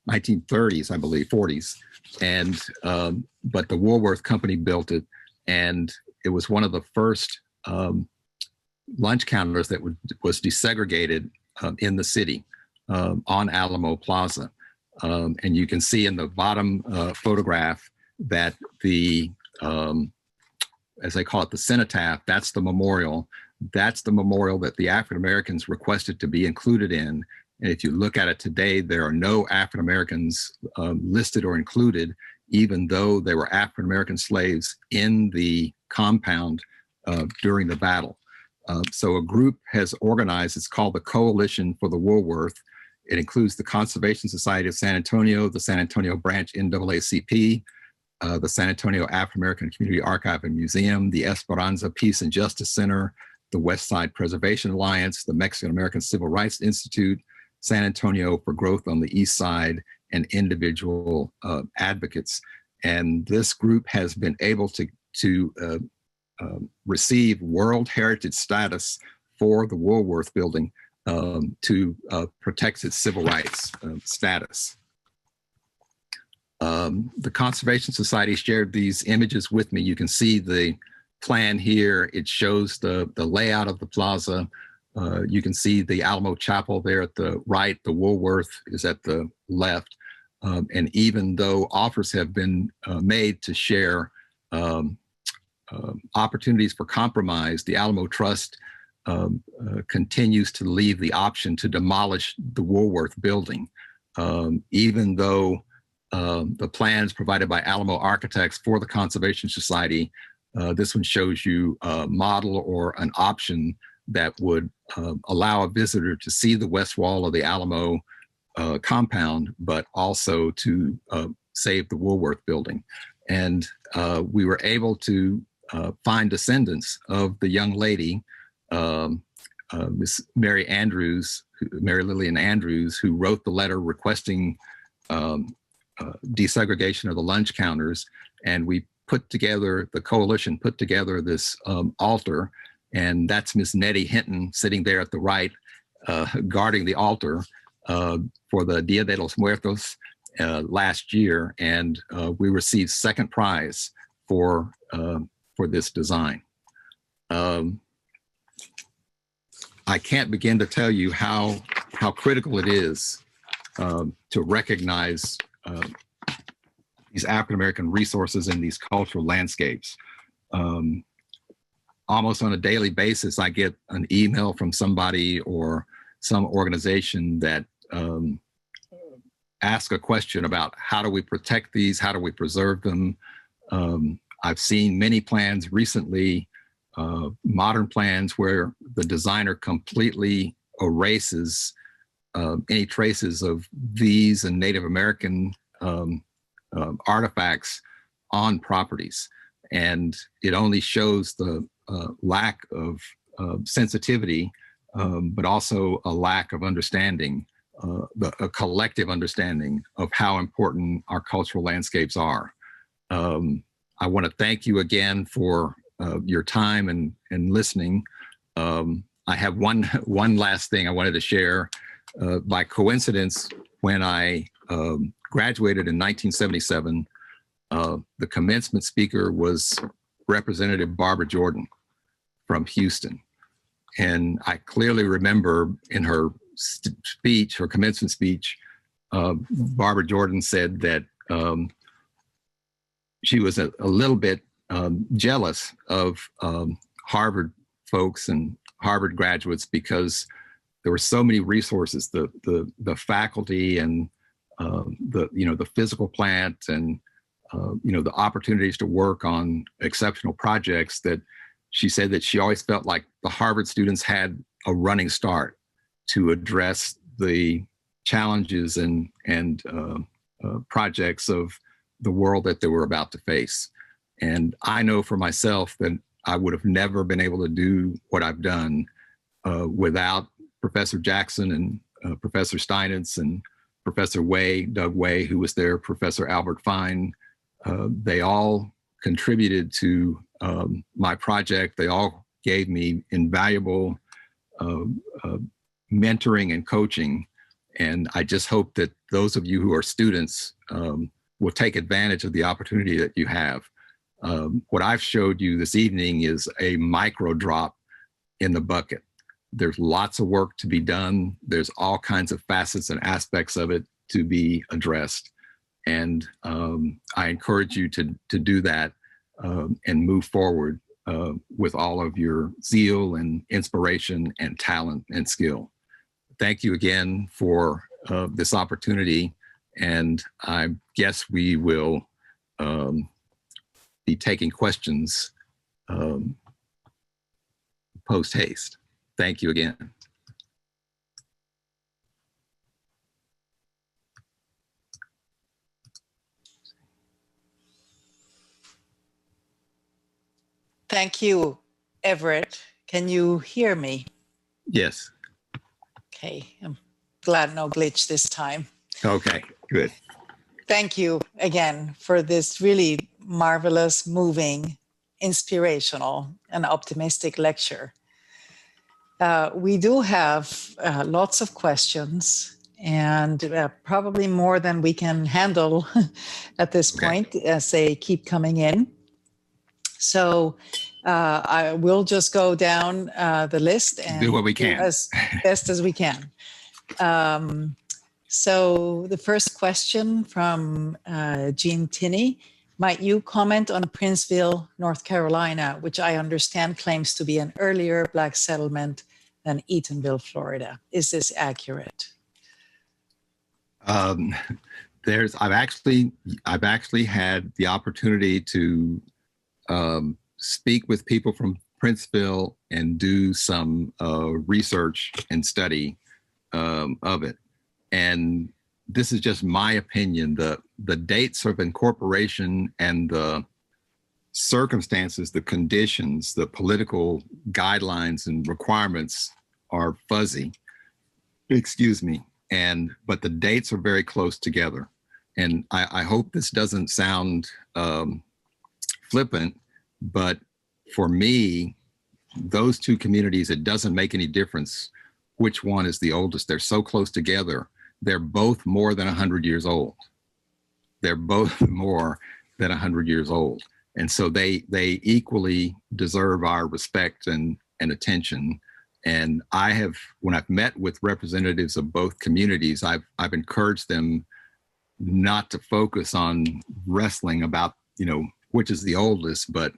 1930s, I believe, 40s. And but the Woolworth Company built it, and it was one of the first lunch counters that was desegregated in the city on Alamo Plaza. And you can see in the bottom photograph that the, as they call it, the cenotaph, that's the memorial. That's the memorial that the African Americans requested to be included in. And if you look at it today, there are no African Americans listed or included, even though there were African American slaves in the compound during the battle. So a group has organized, it's called the Coalition for the Woolworth. It includes the Conservation Society of San Antonio, the San Antonio Branch NAACP, the San Antonio African American Community Archive and Museum, the Esperanza Peace and Justice Center, the West Side Preservation Alliance, the Mexican American Civil Rights Institute, San Antonio for Growth on the East Side, and individual advocates. And this group has been able to receive World Heritage status for the Woolworth building to protect its civil rights status. The Conservation Society shared these images with me. You can see the plan here. It shows the layout of the plaza. You can see the Alamo Chapel there at the right. The Woolworth is at the left. And even though offers have been made to share opportunities for compromise, the Alamo Trust continues to leave the option to demolish the Woolworth building, even though the plans provided by Alamo architects for the Conservation Society, this one shows you a model or an option that would allow a visitor to see the west wall of the Alamo compound, but also to save the Woolworth building. And we were able to find descendants of the young lady, Miss Mary Lillian Andrews, who wrote the letter requesting desegregation of the lunch counters. And we the coalition put together this altar, and that's Miss Nettie Hinton sitting there at the right, guarding the altar for the Dia de los Muertos last year. And we received second prize for this design. I can't begin to tell you how critical it is to recognize these African-American resources in these cultural landscapes. Almost on a daily basis, I get an email from somebody or some organization that ask a question about how do we protect these, how do we preserve them. I've seen many plans recently, modern plans where the designer completely erases any traces of these and Native American artifacts on properties. And it only shows the lack of sensitivity, but also a lack of understanding, a collective understanding of how important our cultural landscapes are. I want to thank you again for your time and listening. I have one last thing I wanted to share. By coincidence, when I graduated in 1977, the commencement speaker was Representative Barbara Jordan from Houston. And I clearly remember in her speech, her commencement speech, Barbara Jordan said that she was a little bit jealous of Harvard folks and Harvard graduates because there were so many resources, the faculty and the physical plant and the opportunities to work on exceptional projects, that she said that she always felt like the Harvard students had a running start to address the challenges and projects of the world that they were about to face. And I know for myself that I would have never been able to do what I've done without Professor Jackson and Professor Steinitz and Professor Way, Doug Way, who was there, Professor Albert Fine. They all contributed to my project. They all gave me invaluable mentoring and coaching. And I just hope that those of you who are students will take advantage of the opportunity that you have. What I've showed you this evening is a micro drop in the bucket. There's lots of work to be done. There's all kinds of facets and aspects of it to be addressed. And I encourage you to do that and move forward with all of your zeal and inspiration and talent and skill. Thank you again for this opportunity. And I guess we will be taking questions post haste. Thank you again. Thank you, Everett. Can you hear me? Yes. Okay, I'm glad no glitch this time. Okay, good. Thank you again for this really marvelous, moving, inspirational, and optimistic lecture. We do have lots of questions and probably more than we can handle at this point as they keep coming in. So I will just go down the list and do what we can as best as we can. So the first question from Jean Tinney, might you comment on Princeville, North Carolina, which I understand claims to be an earlier Black settlement than Eatonville, Florida? Is this accurate? I've actually had the opportunity to speak with people from Princeville and do some research and study of it. And this is just my opinion. The dates of incorporation and the circumstances, the conditions, the political guidelines and requirements are fuzzy. Excuse me. But the dates are very close together. And I hope this doesn't sound flippant, but for me, those two communities, it doesn't make any difference which one is the oldest. They're so close together. They're both more than 100 years old. They're both more than 100 years old. And so they equally deserve our respect and attention. And when I've met with representatives of both communities, I've encouraged them not to focus on wrestling about, which is the oldest, but,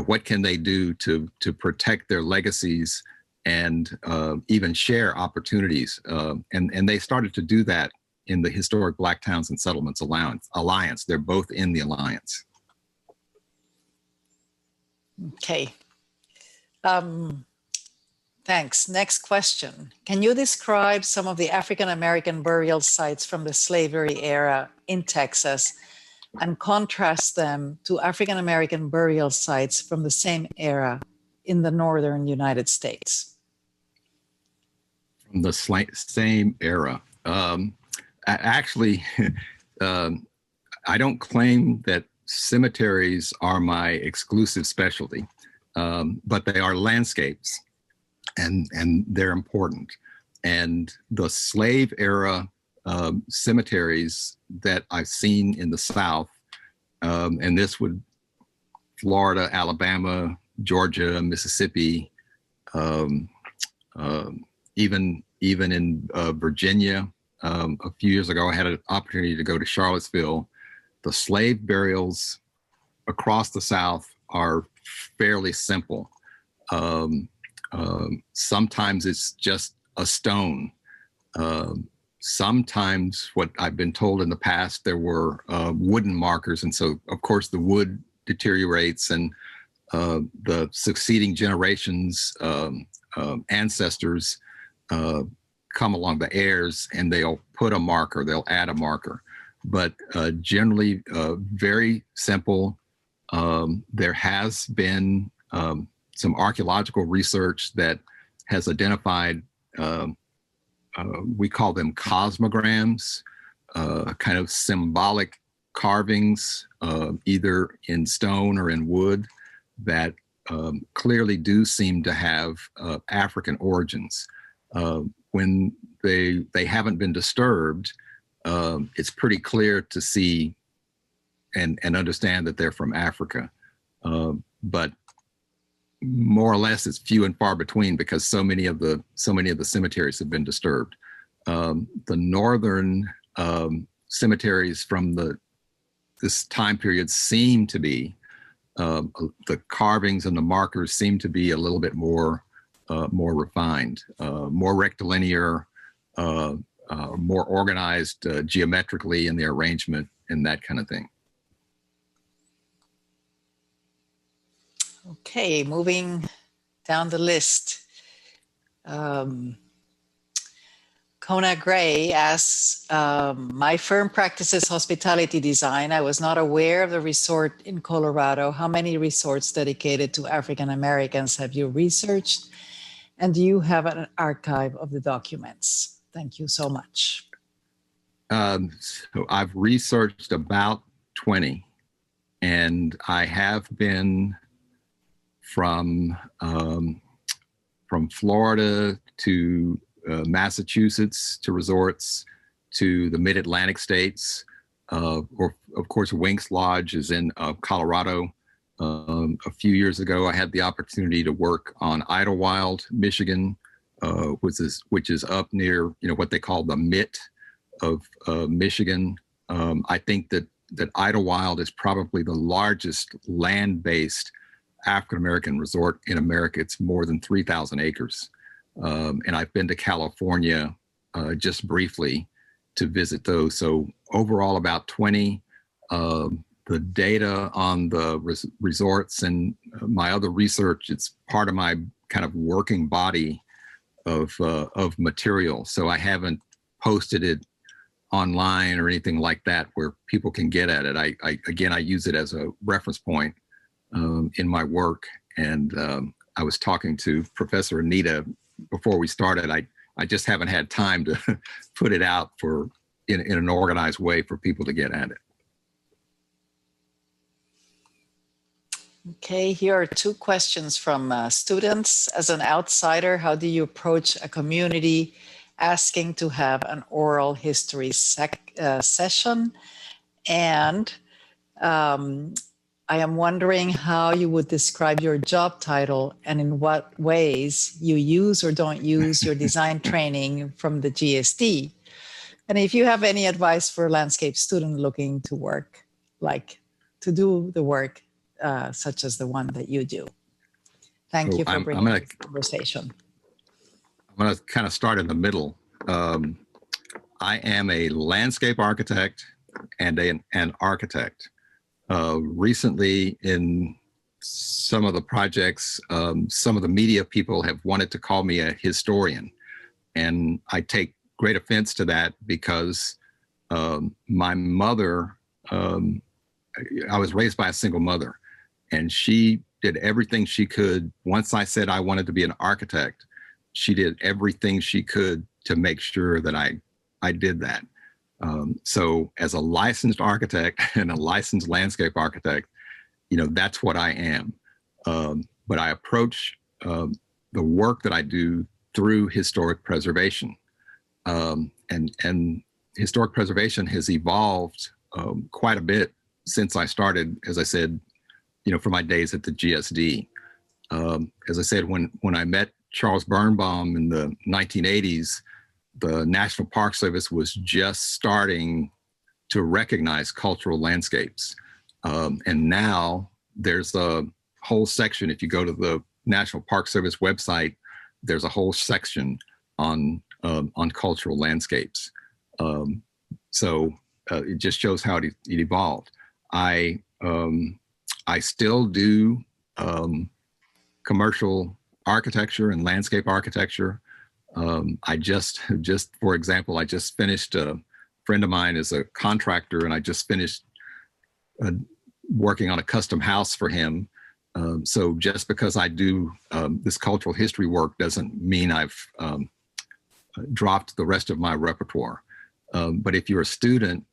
what can they do to protect their legacies and even share opportunities. And they started to do that in the Historic Black Towns and Settlements Alliance. They're both in the alliance. Okay. Thanks. Next question. Can you describe some of the African-American burial sites from the slavery era in Texas and contrast them to African-American burial sites from the same era in the northern United States? From the same era. Actually, I don't claim that cemeteries are my exclusive specialty, but they are landscapes, and they're important. And the slave era cemeteries that I've seen in the South, and this would Florida, Alabama, Georgia, Mississippi, even in Virginia. A few years ago, I had an opportunity to go to Charlottesville. The slave burials across the South are fairly simple. Sometimes it's just a stone. Sometimes, what I've been told in the past, there were wooden markers. And so, of course, the wood deteriorates, and the succeeding generations, ancestors, come along, the heirs, and they'll put a marker, they'll add a marker. But generally, very simple. There has been some archaeological research that has identified, we call them cosmograms, kind of symbolic carvings, either in stone or in wood, that clearly do seem to have African origins. When they haven't been disturbed, it's pretty clear to see and understand that they're from Africa. But more or less, it's few and far between, because so many of the cemeteries have been disturbed. The northern cemeteries from this time period seem to be, the carvings and the markers seem to be a little bit more refined, more rectilinear, more organized geometrically in their arrangement and that kind of thing. Okay, moving down the list. Kona Gray asks, my firm practices hospitality design. I was not aware of the resort in Colorado. How many resorts dedicated to African Americans have you researched? And do you have an archive of the documents? Thank you so much. So I've researched about 20, and I have been from Florida to Massachusetts, to resorts, to the mid-Atlantic states, or of course Winks Lodge is in Colorado. A few years ago, I had the opportunity to work on Idlewild, Michigan, which is up near, what they call the Mitt of Michigan. I think that Idlewild is probably the largest land-based African-American resort in America. It's more than 3,000 acres. And I've been to California just briefly to visit those. So overall, about 20. The data on the resorts and my other research, it's part of my kind of working body of material. So I haven't posted it online or anything like that where people can get at it. I use it as a reference point in my work. And I was talking to Professor Anita before we started. I just haven't had time to put it out in an organized way for people to get at it. Okay, here are two questions from students. As an outsider, how do you approach a community asking to have an oral history session? And I am wondering how you would describe your job title and in what ways you use or don't use your design training from the GSD. And if you have any advice for a landscape student looking to work, like to do the work such as the one that you do. Thank you for bringing this conversation. I'm going to kind of start in the middle. I am a landscape architect and an architect. Recently, in some of the projects, some of the media people have wanted to call me a historian. And I take great offense to that because my mother, I was raised by a single mother, and she did everything she could. Once I said I wanted to be an architect, she did everything she could to make sure that I did that. So as a licensed architect and a licensed landscape architect, that's what I am. But I approach the work that I do through historic preservation. And historic preservation has evolved quite a bit since I started, as I said, from my days at the GSD. As I said, when I met Charles Birnbaum in the 1980s, the National Park Service was just starting to recognize cultural landscapes. And now there's a whole section, if you go to the National Park Service website, there's a whole section on cultural landscapes. So it just shows how it evolved. I still do commercial architecture and landscape architecture. I just for example, I just finished, a friend of mine is a contractor, and I just finished working on a custom house for him. So just because I do this cultural history work doesn't mean I've dropped the rest of my repertoire. But if you're a student,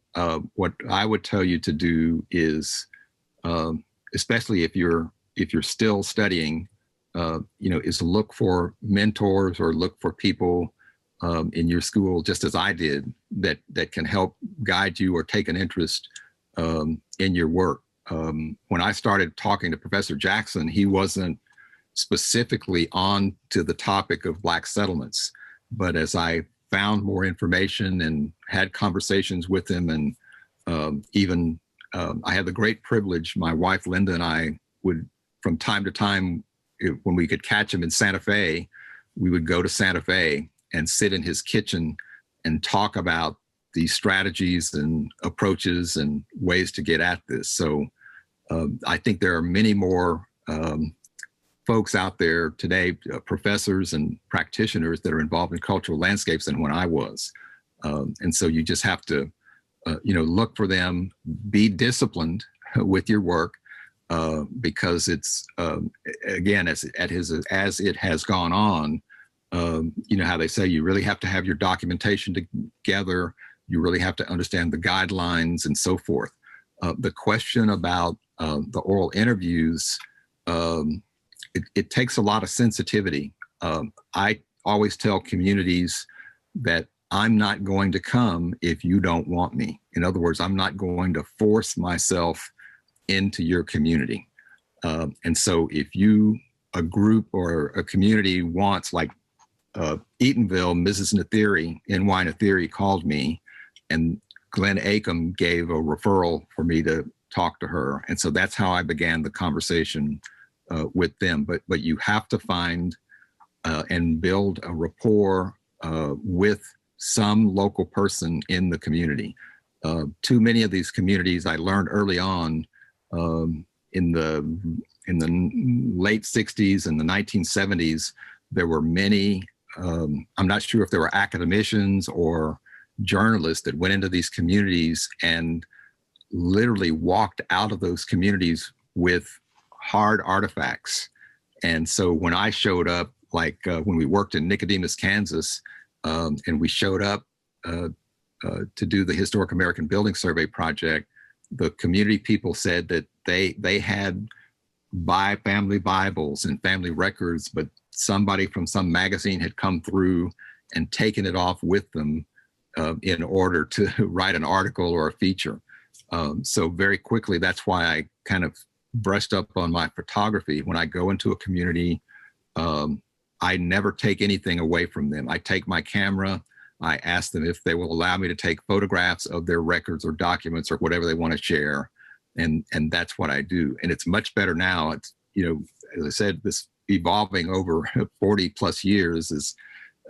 what I would tell you to do is, especially if you're still studying, is look for mentors or look for people in your school, just as I did, that can help guide you or take an interest in your work. When I started talking to Professor Jackson, he wasn't specifically on to the topic of Black settlements, but as I found more information and had conversations with him, and I had the great privilege, my wife Linda and I would, from time to time, when we could catch him in Santa Fe, we would go to Santa Fe and sit in his kitchen and talk about the strategies and approaches and ways to get at this. So I think there are many more folks out there today, professors and practitioners, that are involved in cultural landscapes than when I was. And so you just have to, look for them, be disciplined with your work, because it's, again, as it has gone on, how they say you really have to have your documentation together. You really have to understand the guidelines and so forth. The question about the oral interviews, it takes a lot of sensitivity. I always tell communities that I'm not going to come if you don't want me. In other words, I'm not going to force myself into your community. And so if a group or a community wants, like Eatonville, Mrs. Nathiri, N.Y. Nathiri called me, and Glenn Acom gave a referral for me to talk to her. And so that's how I began the conversation with them. But you have to find and build a rapport with some local person in the community. Too many of these communities, I learned early on in the late 60s and the 1970s, there were many, I'm not sure if there were academicians or journalists that went into these communities and literally walked out of those communities with hard artifacts. And so when I showed up, like when we worked in Nicodemus, Kansas, and we showed up to do the Historic American Building Survey project, the community people said that they had family Bibles and family records, but somebody from some magazine had come through and taken it off with them in order to write an article or a feature. So very quickly, that's why I kind of brushed up on my photography. When I go into a community, I never take anything away from them. I take my camera. I ask them if they will allow me to take photographs of their records or documents or whatever they want to share. And that's what I do. And it's much better now. It's, as I said, this evolving over 40 plus years is,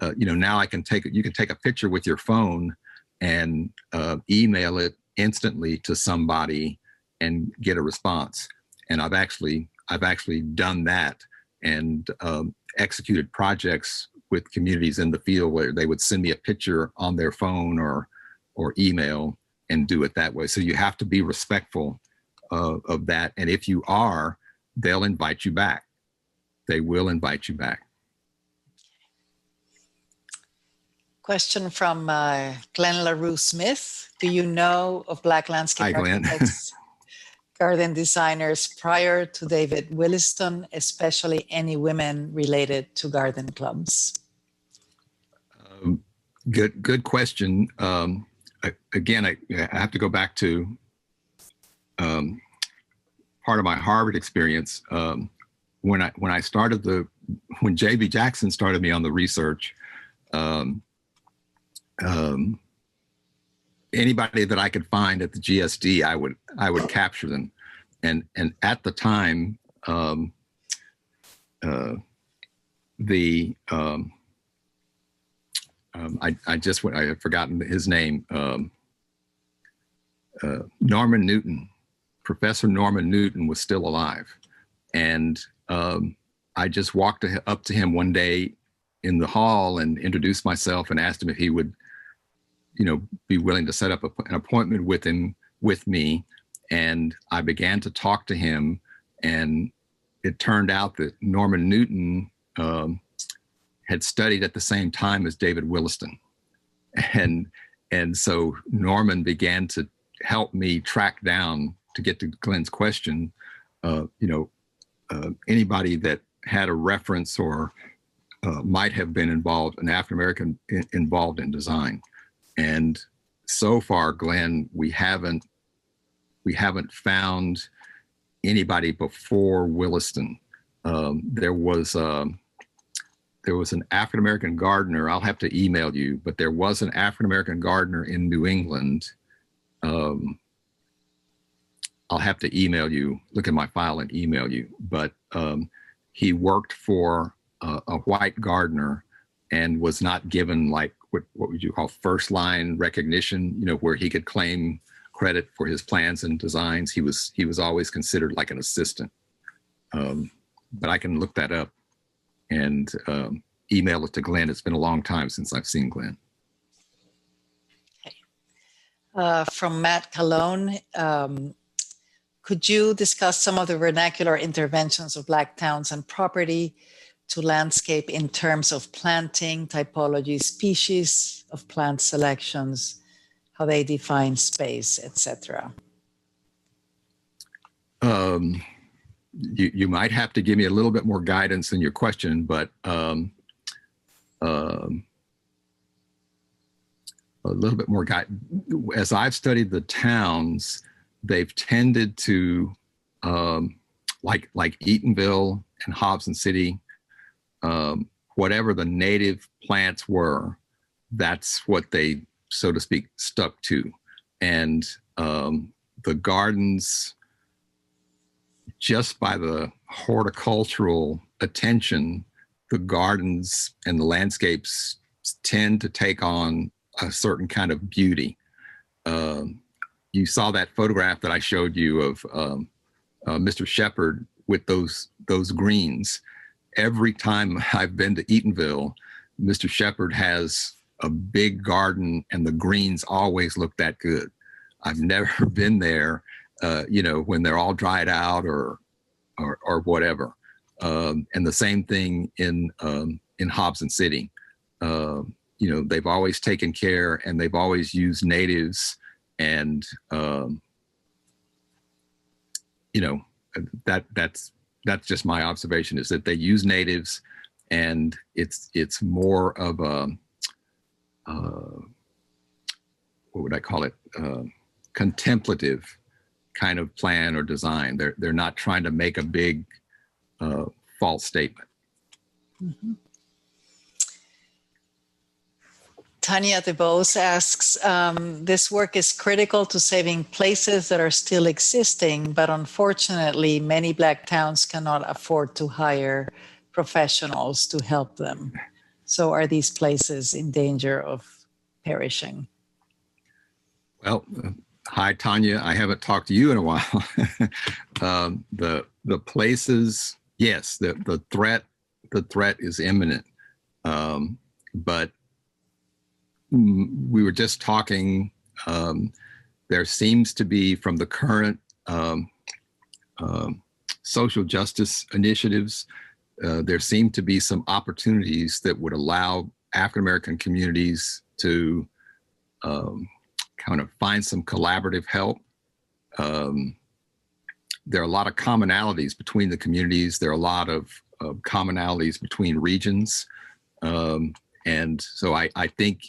now you can take a picture with your phone and email it instantly to somebody and get a response. And I've actually done that and executed projects with communities in the field where they would send me a picture on their phone or email and do it that way. So you have to be respectful of that. And if you are, they'll invite you back. They will invite you back. Question from Glenn LaRue Smith. Do you know of Black landscape Hi, Glenn. architects, garden designers prior to David Williston, especially any women related to garden clubs? Good question. Again, I have to go back to part of my Harvard experience. When J.B. Jackson started me on the research, anybody that I could find at the GSD, I would capture them, and at the time, I had forgotten his name. Norman Newton, Professor Norman Newton was still alive, and I just walked up to him one day in the hall and introduced myself and asked him if he would, be willing to set up an appointment with me. And I began to talk to him, and it turned out that Norman Newton had studied at the same time as David Williston. And so Norman began to help me track down, to get to Glenn's question, anybody that had a reference or might have been involved, an African-American involved in design. And so far, Glenn, we haven't found anybody before Williston. There was an African-American gardener. I'll have to email you, but there was an African-American gardener in New England. I'll have to email you, look at my file and email you. But he worked for a white gardener and was not given like what would you call first line recognition, where he could claim credit for his plans and designs. He was always considered like an assistant. But I can look that up and email it to Glenn. It's been a long time since I've seen Glenn. Okay. From Matt Calone, could you discuss some of the vernacular interventions of Black towns and property to landscape in terms of planting, typology, species of plant selections, how they define space, etc.? You might have to give me a little bit more guidance in your question, but a little bit more guidance. As I've studied the towns, they've tended to, like Eatonville and Hobson City, whatever the native plants were, that's what they, so to speak, stuck to. And the gardens, just by the horticultural attention, the gardens and the landscapes tend to take on a certain kind of beauty. You saw that photograph that I showed you of Mr. Shepherd with those greens. Every time I've been to Eatonville, Mr. Shepherd has a big garden and the greens always look that good. I've never been there, when they're all dried out or whatever. And the same thing in Hobson City. They've always taken care and they've always used natives, and that's just my observation, is that they use natives, and it's more of a what would I call it? Contemplative kind of plan or design. They're not trying to make a big false statement. Mm-hmm. Tanya DeBose asks, this work is critical to saving places that are still existing, but unfortunately, many Black towns cannot afford to hire professionals to help them. So are these places in danger of perishing? Well, hi, Tanya. I haven't talked to you in a while. The places, yes, the threat is imminent. But we were just talking, there seems to be, from the current social justice initiatives, there seem to be some opportunities that would allow African American communities to kind of find some collaborative help. There are a lot of commonalities between the communities. There are a lot of commonalities between regions. And so I think,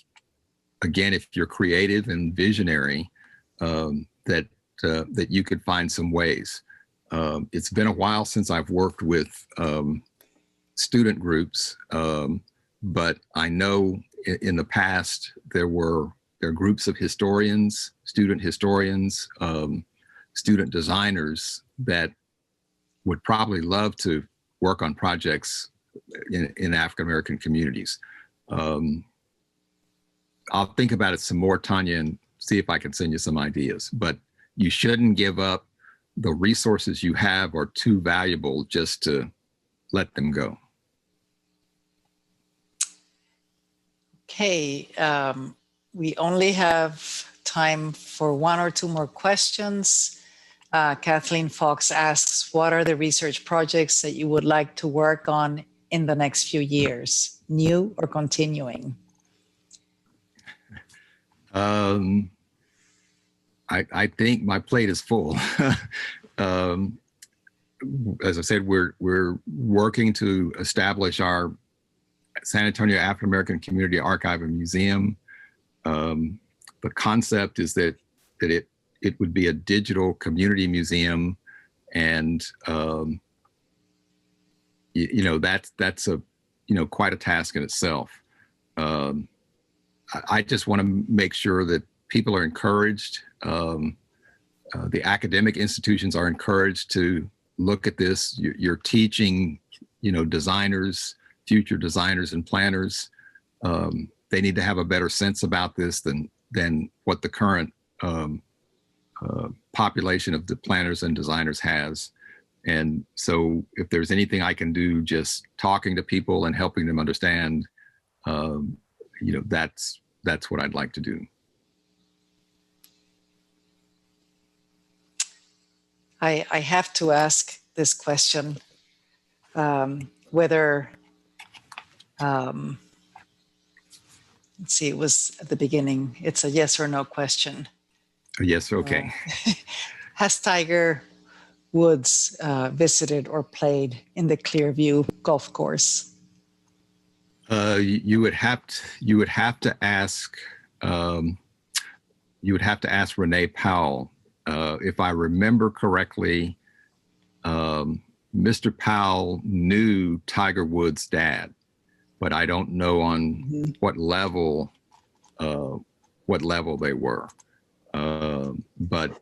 again, if you're creative and visionary, that you could find some ways. It's been a while since I've worked with student groups, but I know in the past there are groups of historians, student historians, student designers that would probably love to work on projects in African American communities. I'll think about it some more, Tanya, and see if I can send you some ideas. But you shouldn't give up. The resources you have are too valuable just to let them go. Okay, we only have time for one or two more questions. Kathleen Fox asks, what are the research projects that you would like to work on in the next few years, new or continuing? I think my plate is full. As I said, we're working to establish our San Antonio African American Community Archive and Museum. The concept is that it would be a digital community museum, and that's a quite a task in itself. I just want to make sure that people are encouraged. The academic institutions are encouraged to look at this. You're teaching, designers, future designers and planners. They need to have a better sense about this than what the current population of the planners and designers has. And so if there's anything I can do, just talking to people and helping them understand, that's what I'd like to do. I have to ask this question, whether, let's see, it was at the beginning. It's a yes or no question. Yes, okay. Has Tiger Woods visited or played in the Clearview golf course? You would have to ask Renee Powell. If I remember correctly, Mr. Powell knew Tiger Woods' dad, but I don't know on what level they were. But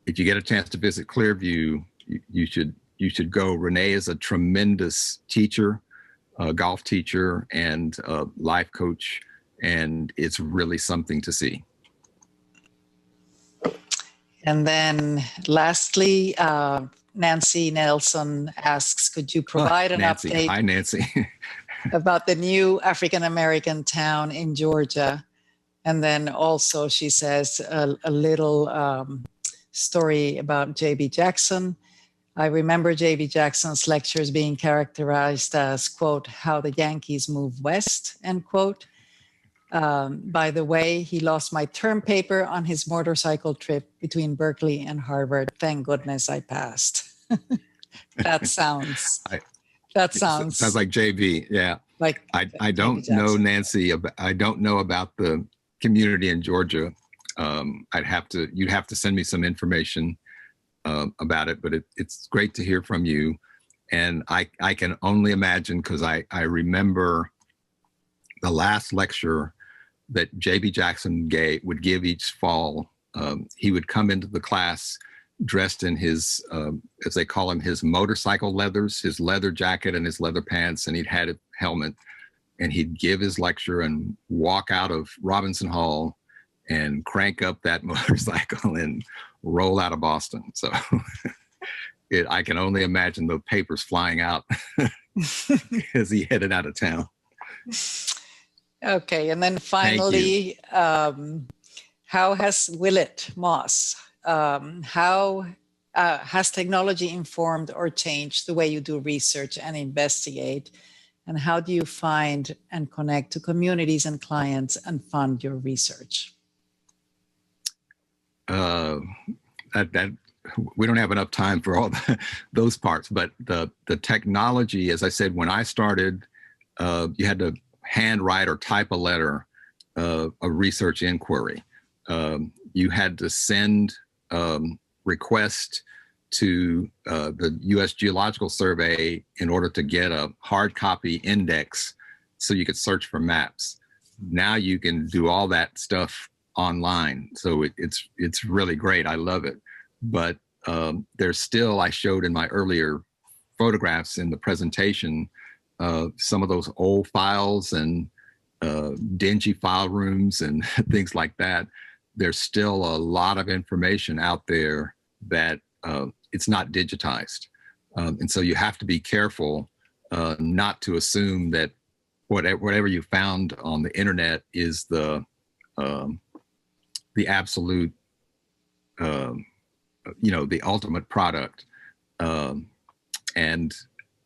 if you get a chance to visit Clearview, you should go. Renee is a tremendous teacher, a golf teacher, and a life coach, and it's really something to see. And then lastly, Nancy Nelson asks, could you provide an Nancy. update Hi, Nancy. about the new African-American town in Georgia? And then also she says a little story about J.B. Jackson. I remember J.B. Jackson's lectures being characterized as, quote, how the Yankees move west, end quote. By the way, he lost my term paper on his motorcycle trip between Berkeley and Harvard. Thank goodness I passed. That sounds Sounds like JB. Yeah. Like I don't know, Nancy. I don't know about the community in Georgia. You'd have to send me some information about it, but it's great to hear from you. And I can only imagine, because I remember the last lecture that J.B. Jackson would give each fall. He would come into the class dressed in his, as they call him, his motorcycle leathers, his leather jacket and his leather pants, and he'd had a helmet, and he'd give his lecture and walk out of Robinson Hall and crank up that motorcycle and roll out of Boston. So I can only imagine the papers flying out as he headed out of town. Okay, and then finally, how has Willett Moss, how has technology informed or changed the way you do research and investigate? And how do you find and connect to communities and clients and fund your research? We don't have enough time for all those parts, but the technology, as I said, when I started, you had to handwrite or type a letter, a research inquiry. You had to send requests to the U.S. Geological Survey in order to get a hard copy index so you could search for maps. Now you can do all that stuff online. So it's really great. I love it. But there's still, I showed in my earlier photographs in the presentation, some of those old files and dingy file rooms and things like that. There's still a lot of information out there that it's not digitized. And so you have to be careful not to assume that whatever you found on the internet is the absolute, the ultimate product. And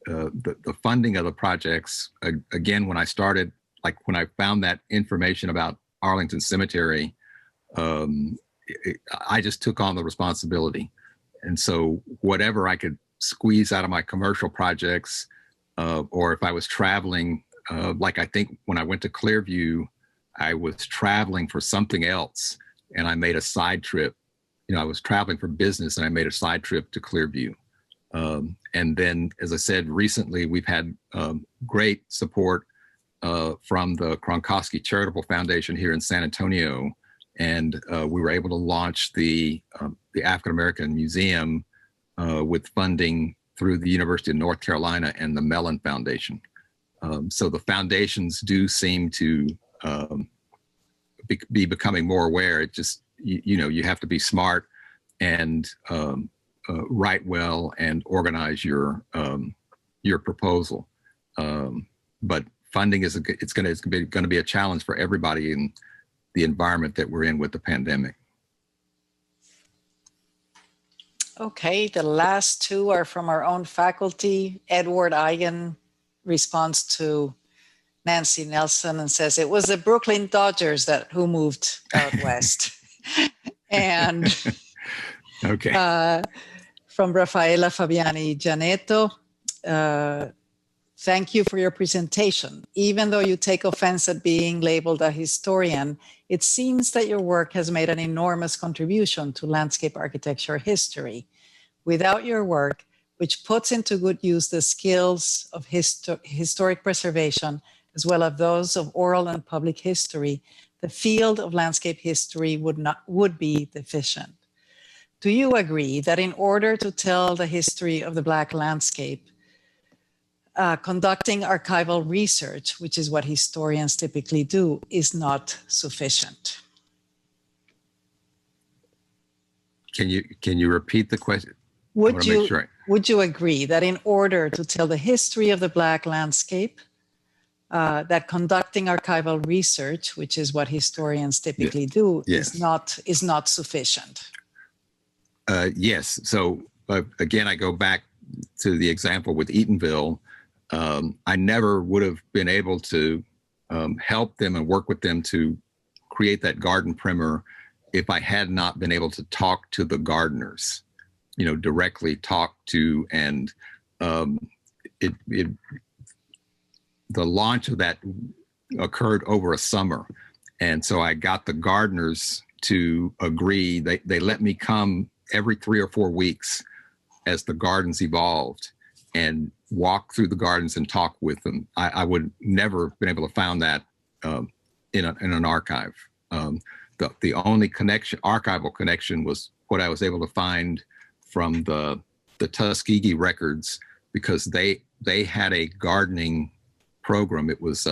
the funding of the projects, again, when I started, like when I found that information about Arlington Cemetery, I just took on the responsibility. And so whatever I could squeeze out of my commercial projects, or if I was traveling, like I think when I went to Clearview, I was traveling for something else and I made a side trip. I was traveling for business and I made a side trip to Clearview. And then, as I said, recently we've had great support from the Kronkowski Charitable Foundation here in San Antonio. And we were able to launch the African American Museum with funding through the University of North Carolina and the Mellon Foundation. So the foundations do seem to be becoming more aware. It just, you have to be smart and write well and organize your proposal. But funding is going to be a challenge for everybody in the environment that we're in with the pandemic. Okay, the last two are from our own faculty. Edward Eigen responds to Nancy Nelson and says, it was the Brooklyn Dodgers who moved out west. And okay. From Rafaela Fabiani Gianetto, thank you for your presentation. Even though you take offense at being labeled a historian, it seems that your work has made an enormous contribution to landscape architecture history. Without your work, which puts into good use the skills of historic preservation, as well as those of oral and public history, the field of landscape history would be deficient. Do you agree that in order to tell the history of the Black landscape, conducting archival research, which is what historians typically do, is not sufficient? Can you repeat the question? Would you agree that in order to tell the history of the Black landscape, that conducting archival research, which is what historians typically do, is not sufficient? Yes. So again, I go back to the example with Eatonville. I never would have been able to help them and work with them to create that garden primer if I had not been able to talk to the gardeners, directly talk to, and the launch of that occurred over a summer. And so I got the gardeners to agree. They let me come every 3 or 4 weeks as the gardens evolved and walk through the gardens and talk with them. I would never have been able to find that in an archive. The only archival connection was what I was able to find from the Tuskegee records, because they had a gardening program. It was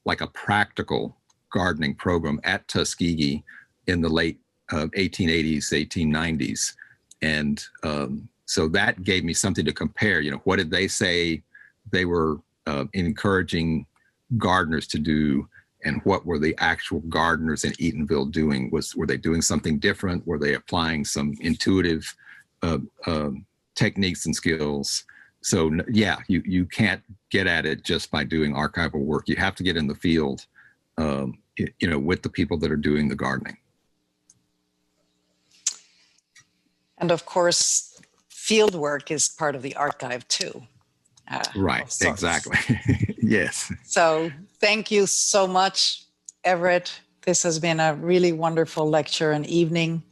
like a practical gardening program at Tuskegee in the late 1880s, 1890s. And so that gave me something to compare. What did they say they were encouraging gardeners to do, and what were the actual gardeners in Eatonville doing? Were they doing something different? Were they applying some intuitive techniques and skills? Yeah, you can't get at it just by doing archival work. You have to get in the field, with the people that are doing the gardening. And of course, field work is part of the archive too. Right, exactly. Yes. So thank you so much, Everett. This has been a really wonderful lecture and evening.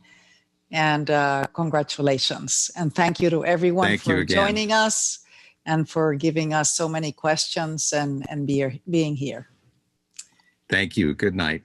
And congratulations. And thank you to everyone for joining us and for giving us so many questions and being here. Thank you. Good night.